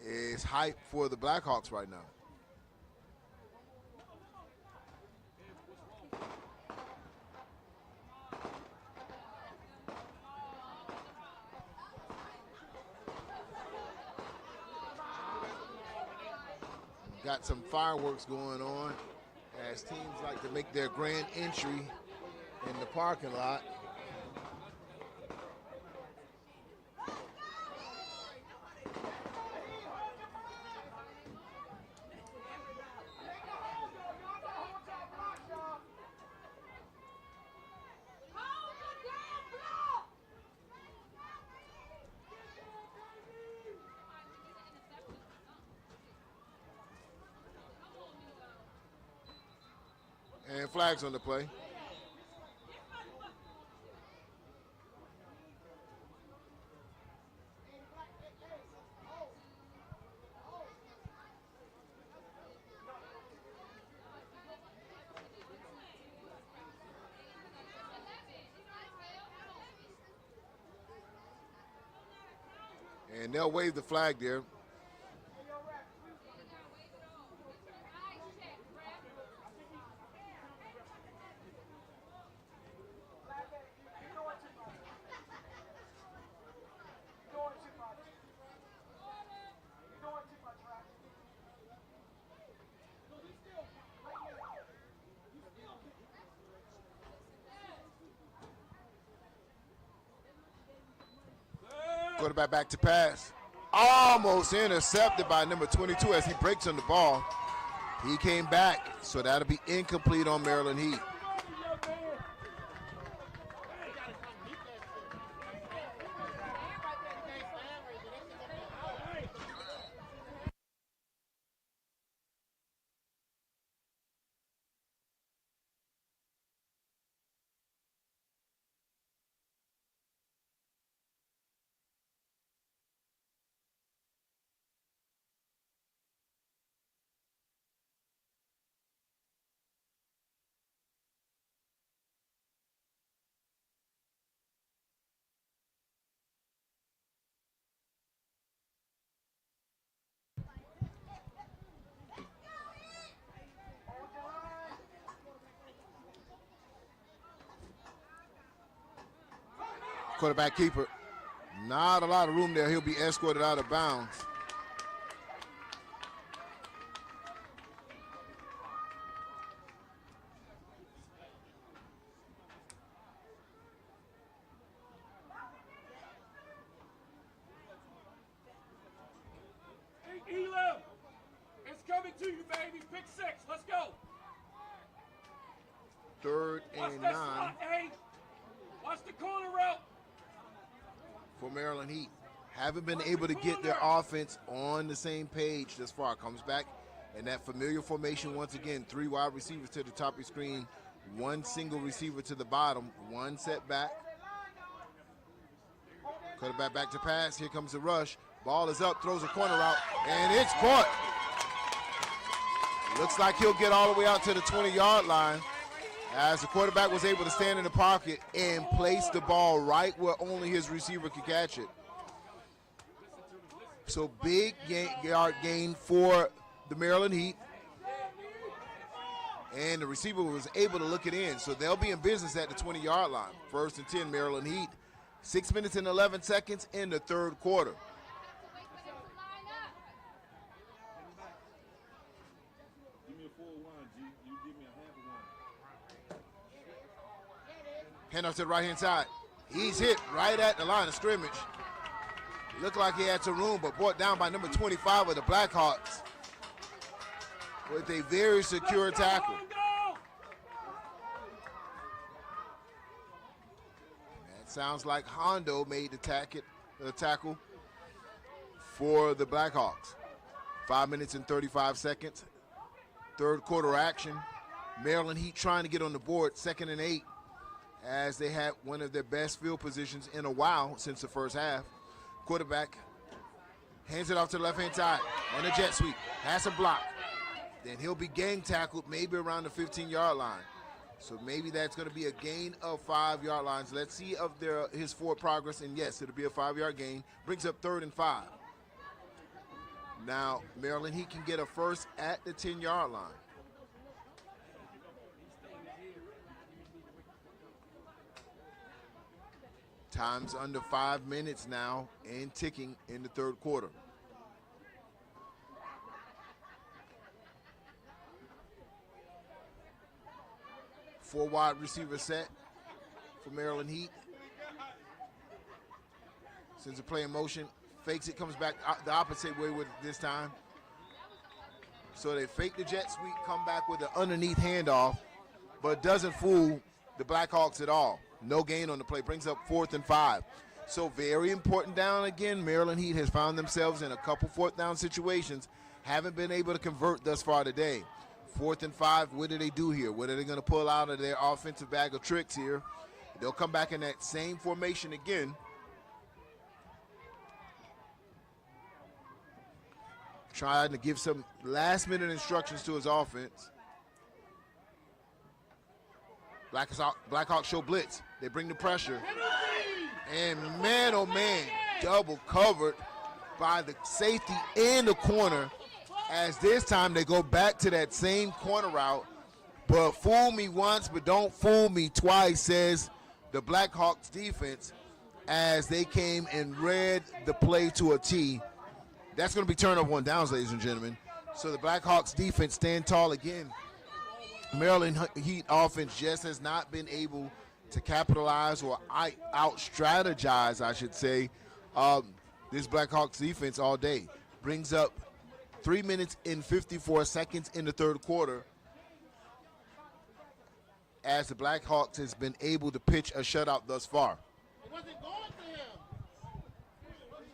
S6: is hype for the Blackhawks right now. got some fireworks going on as teams like to make their grand entry in the parking lot. And flags on the play. And they'll wave the flag there. Quarterback back to pass. Almost intercepted by number 22 as he breaks on the ball. He came back, so that'll be incomplete on Maryland Heat. Quarterback keeper. Not a lot of room there. He'll be escorted out of bounds.
S3: Hey, Elam, it's coming to you, baby. Pick 6. Let's go.
S6: 3rd
S3: Watch
S6: and
S3: that
S6: 9
S3: slot, hey. Watch the corner route.
S6: for Maryland Heat. Haven't been able to get their offense on the same page thus far. Comes back in that familiar formation once again. 3 wide receivers to the top of your screen. 1 single receiver to the bottom. 1 set back. Quarterback back to pass. Here comes the rush. Ball is up, throws a corner out, and it's caught. Looks like he'll get all the way out to the 20-yard line as the quarterback was able to stand in the pocket and place the ball right where only his receiver could catch it. So big yard gain for the Maryland Heat. And the receiver was able to look it in. So they'll be in business at the 20-yard line. 1st and 10, Maryland Heat. 6 minutes and 11 seconds in the 3rd quarter.
S3: Give me a full one, G. You give me a half one.
S6: Hand off to the right-hand side. He's hit right at the line of scrimmage. Looked like he had some room, but brought down by number 25 of the Blackhawks with a very secure tackle. That sounds like Hondo made the tackle for the Blackhawks. 5 minutes and 35 seconds. 3rd quarter action. Maryland Heat trying to get on the board, 2nd and 8, as they had one of their best field positions in a while since the first half. Quarterback hands it off to the left-hand side on the jet sweep. Has a block. Then he'll be gang tackled maybe around the 15-yard line. So maybe that's going to be a gain of 5 yard lines. Let's see of his forward progress. And yes, it'll be a 5-yard gain. Brings up 3rd and 5. Now, Maryland, he can get a first at the 10-yard line. Time's under 5 minutes now and ticking in the 3rd quarter. Four wide receiver set for Maryland Heat. Sends a play in motion, fakes it, comes back the opposite way with it this time. So they fake the jet sweep, come back with an underneath handoff, but doesn't fool the Blackhawks at all. No gain on the play, brings up 4th and 5. So very important down again. Maryland Heat has found themselves in a couple 4th down situations, haven't been able to convert thus far today. 4th and 5, what do they do here? What are they going to pull out of their offensive bag of tricks here? They'll come back in that same formation again. Trying to give some last-minute instructions to his offense. Blackhawks show blitz. They bring the pressure. And man, oh man, double covered by the safety and the corner, as this time they go back to that same corner route. But fool me once, but don't fool me twice, says the Blackhawks defense, as they came and read the play to a T. That's going to be turnover on downs, ladies and gentlemen. So the Blackhawks defense stand tall again. Maryland Heat offense just has not been able to capitalize or out-strategize, I should say, this Blackhawks defense all day. Brings up 3 minutes and 54 seconds in the third quarter, as the Blackhawks has been able to pitch a shutout thus far.
S5: Was it going to him? What is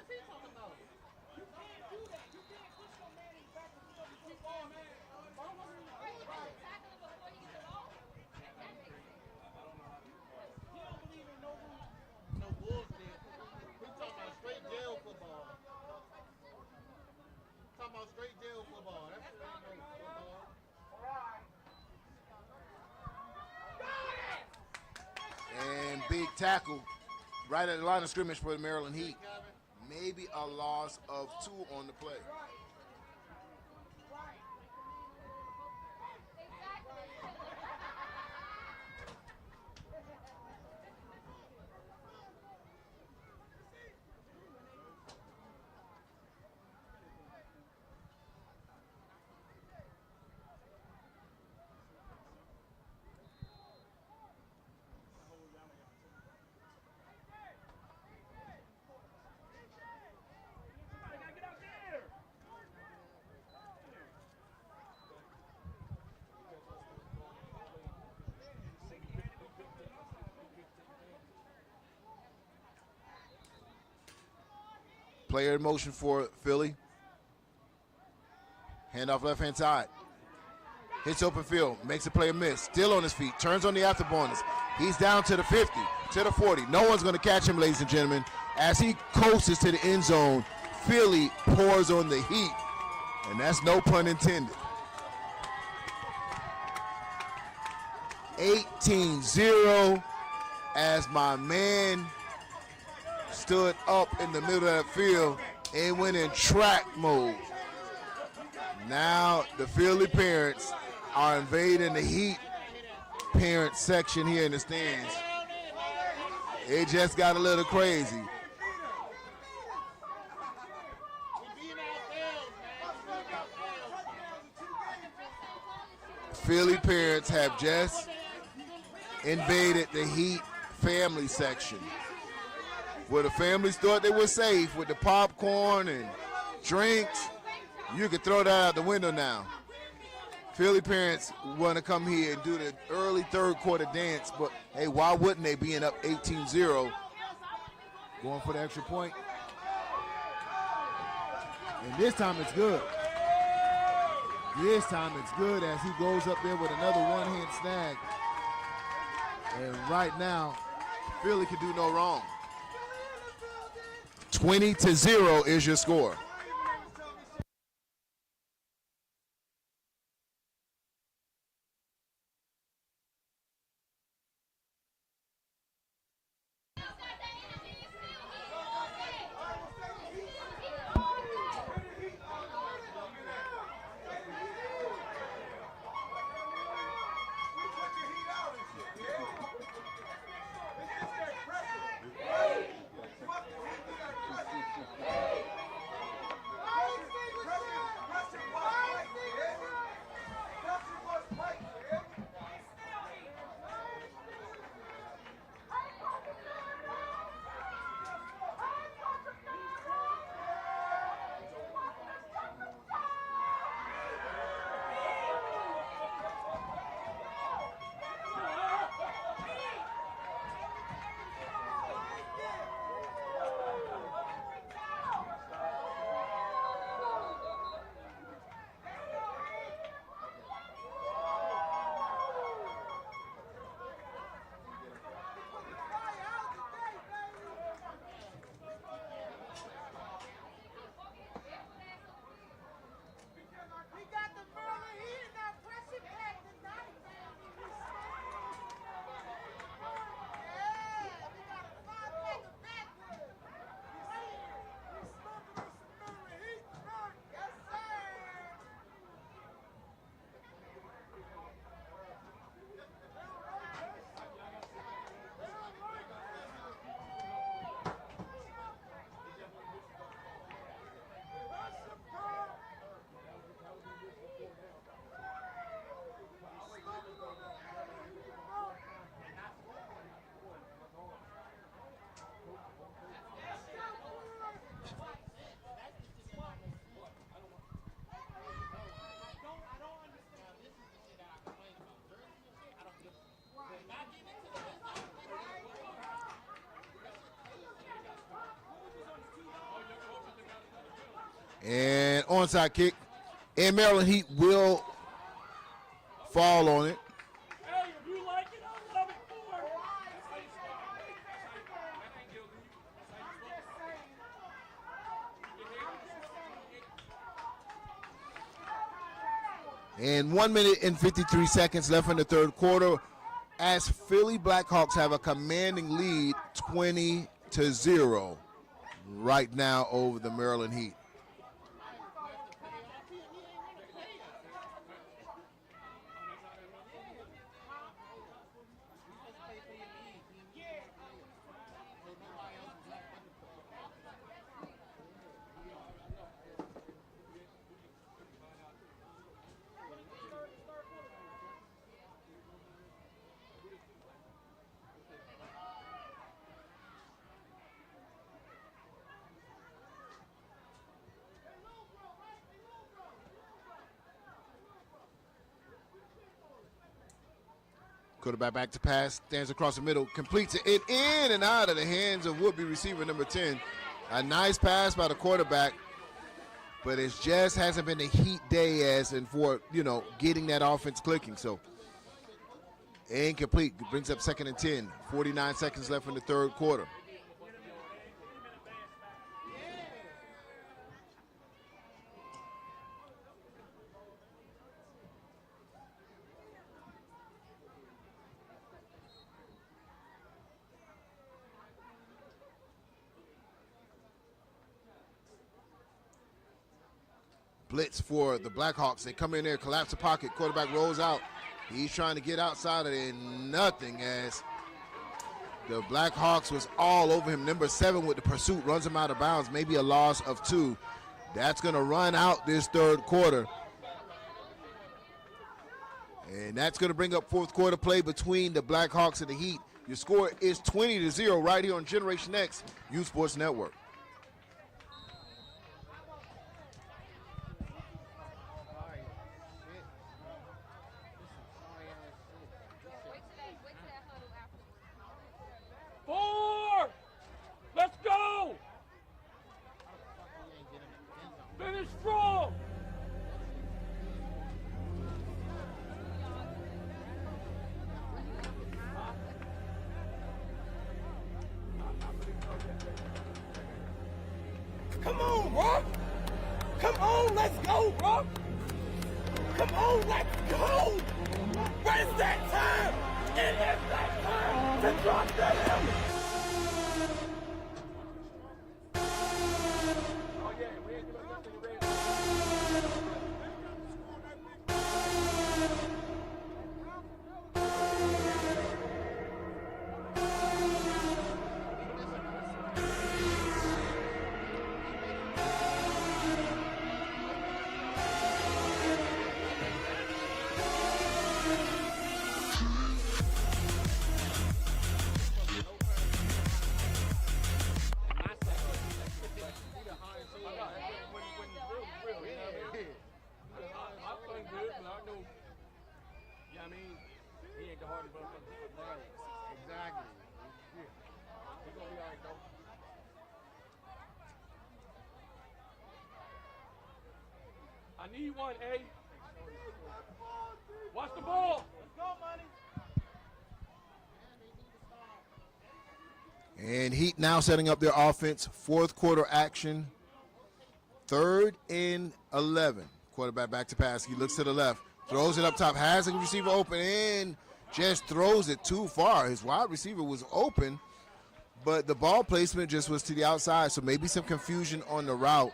S5: he talking about? You can't do that. You can't push your man back and forth and keep on, man. Why wasn't he doing that? He don't believe in no bullshit. He's talking about straight jail football. Talking about straight jail football. That's what he knows. Football.
S6: And big tackle right at the line of scrimmage for the Maryland Heat. Maybe a loss of 2 on the play. Player in motion for Philly. Handoff left-hand side. Hits open field. Makes a player miss. Still on his feet. Turns on the afterburners. He's down to the 50, to the 40. No one's going to catch him, ladies and gentlemen. As he coasts to the end zone, Philly pours on the Heat. And that's no pun intended. 18-0 as my man stood up in the middle of that field and went in track mode. Now the Philly parents are invading the Heat parent section here in the stands. It just got a little crazy. Philly parents have just invaded the Heat family section, where the families thought they were safe with the popcorn and drinks. You can throw that out the window now. Philly parents want to come here and do the early third quarter dance, but hey, why wouldn't they, being up 18-0? Going for the extra point. And this time it's good. This time it's good as he goes up there with another one-hand snag. And right now, Philly can do no wrong. 20-0 is your score. And onside kick. And Maryland Heat will fall on it.
S3: Hey, if you like it, I love it for it.
S6: And 1 minute and 53 seconds left in the third quarter as Philly Blackhawks have a commanding lead 20-0 right now over the Maryland Heat. Quarterback back to pass, stands across the middle, completes it in and out of the hands of would-be receiver number 10. A nice pass by the quarterback, but it just hasn't been a Heat day as and for, getting that offense clicking. So incomplete, brings up 2nd and 10, 49 seconds left in the third quarter. Blitz for the Blackhawks. They come in there, collapse the pocket. Quarterback rolls out. He's trying to get outside of it, and nothing as the Blackhawks was all over him. Number 7 with the pursuit runs him out of bounds. Maybe a loss of 2. That's going to run out this third quarter. And that's going to bring up fourth quarter play between the Blackhawks and the Heat. Your score is 20-0 right here on Generation X, Youth Sports Network.
S3: Let's go! Finish strong!
S7: Come on, Rock! Come on, let's go, Rock! Come on, let's go! Where's that time? It is that time to drop the helmet!
S3: I need one, A. Watch the ball. Let's go, money.
S6: And Heat now setting up their offense. Fourth quarter action. 3rd and 11. Quarterback back to pass. He looks to the left. Throws it up top. Has a receiver open and just throws it too far. His wide receiver was open, but the ball placement just was to the outside. So maybe some confusion on the route.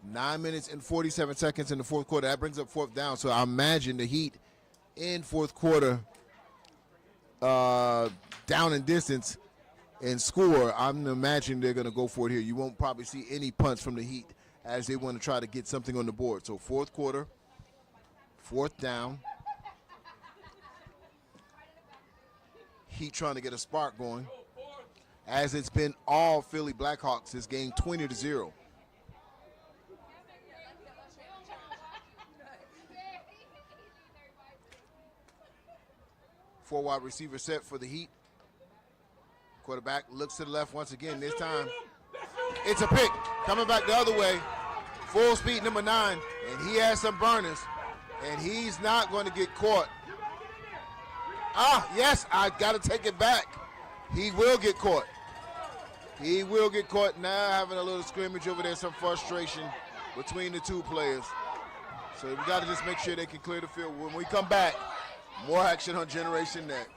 S6: 9 minutes and 47 seconds in the fourth quarter. That brings up 4th down. So I imagine the Heat in fourth quarter down in distance and score. I'm imagining they're going to go for it here. You won't probably see any punts from the Heat as they want to try to get something on the board. So fourth quarter, 4th down. Heat trying to get a spark going as it's been all Philly Blackhawks this game 20-0. 4 wide receiver set for the Heat. Quarterback looks to the left once again. This time, it's a pick. Coming back the other way. Full speed number 9, and he has some burners, and he's not going to get caught. Yes, I got to take it back. He will get caught. He will get caught. Now having a little scrimmage over there, some frustration between the two players. So we got to just make sure they can clear the field. When we come back, more action on Generation Next.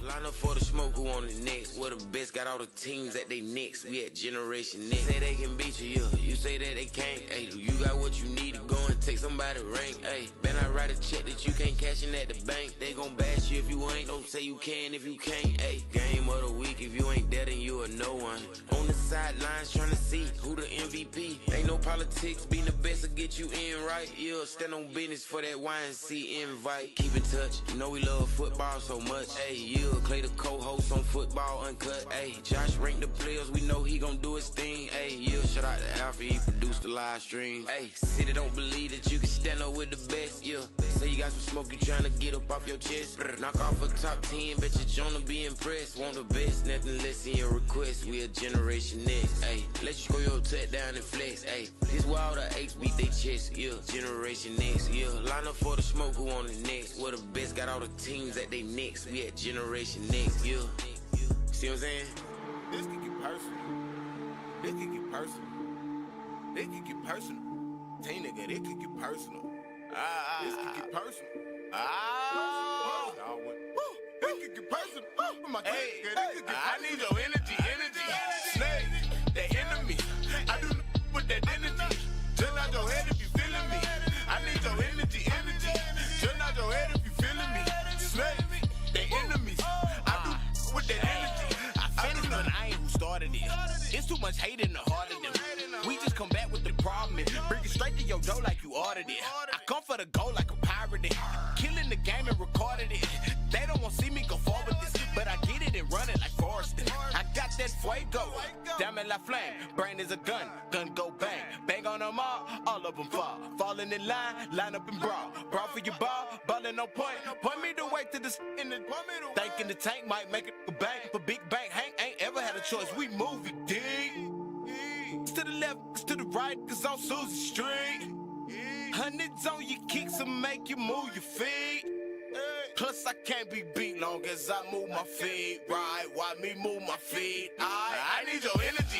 S1: Line up for the smoke, who on the next? We're the best, got all the teams at they next. We at Generation Next. Say they can beat you, yeah. You say that they can't. Hey, do you got what you need to go and take somebody rank? Hey, better not write a check that you can't cash in at the bank. They gon' bash you if you ain't. Don't say you can if you can't. Hey, game of the week. If you ain't there, then you a no one. On the sidelines trying to see who the MVP. Ain't no politics. Being the best will get you in, right? Yeah, stand on business for that YNC invite. Keep in touch. You know we love football so much. Hey, yeah. Clay the co-host on Football Uncut. Hey, Josh ranked the players. We know he gon' do his thing. Hey, yeah, shout out to Alfie. He produced the live stream. Hey, city don't believe that you can stand up with the best. Yeah, say you got some smoke, you tryna get up off your chest. Knock off a top 10, bet your Jonah be impressed. Want the best, nothing less than your request. We a Generation Next. Hey, let you score your touchdown and flex. Hey, this where all the H beat they chest. Yeah, Generation Next. Yeah, line up for the smoke, who on the next? We're the best, got all the teams at they next. We at Generation Next. Yeah, see what I'm saying?
S7: This can get personal. This can get personal. This can get personal. Team nigga, this can get personal. This can get personal. This can get personal. Hey, I need your energy. Snake, the enemy. I do with that energy. Turn out your head if you feeling me. I need your energy. Turn out your head if you feeling me. Snake, the enemies. I do with that energy. I finished, but I ain't who started it. It's too much hate in the heart of them. We just come back with the problem and bring it straight to your door like you ordered it. I come for the goal like a pirate. Killing the game and recorded it. They don't want to see me go forward with this, but I get it and run it like Forrest. I got that fuego, damn it like flame. Brain is a gun go bang. Bang on them all of them fall. Falling in line up and brawl. Brawl for your ball, ballin' on point. Point me the way to the in the thinking the tank might make it a bang. But big bang, Hank ain't ever had a choice. We move it deep. To the left, to the right, cause on Susie Street. Hundreds on your kicks and make you move your feet. Plus I can't be beat long as I move my feet. Right, why me move my feet? I need your energy.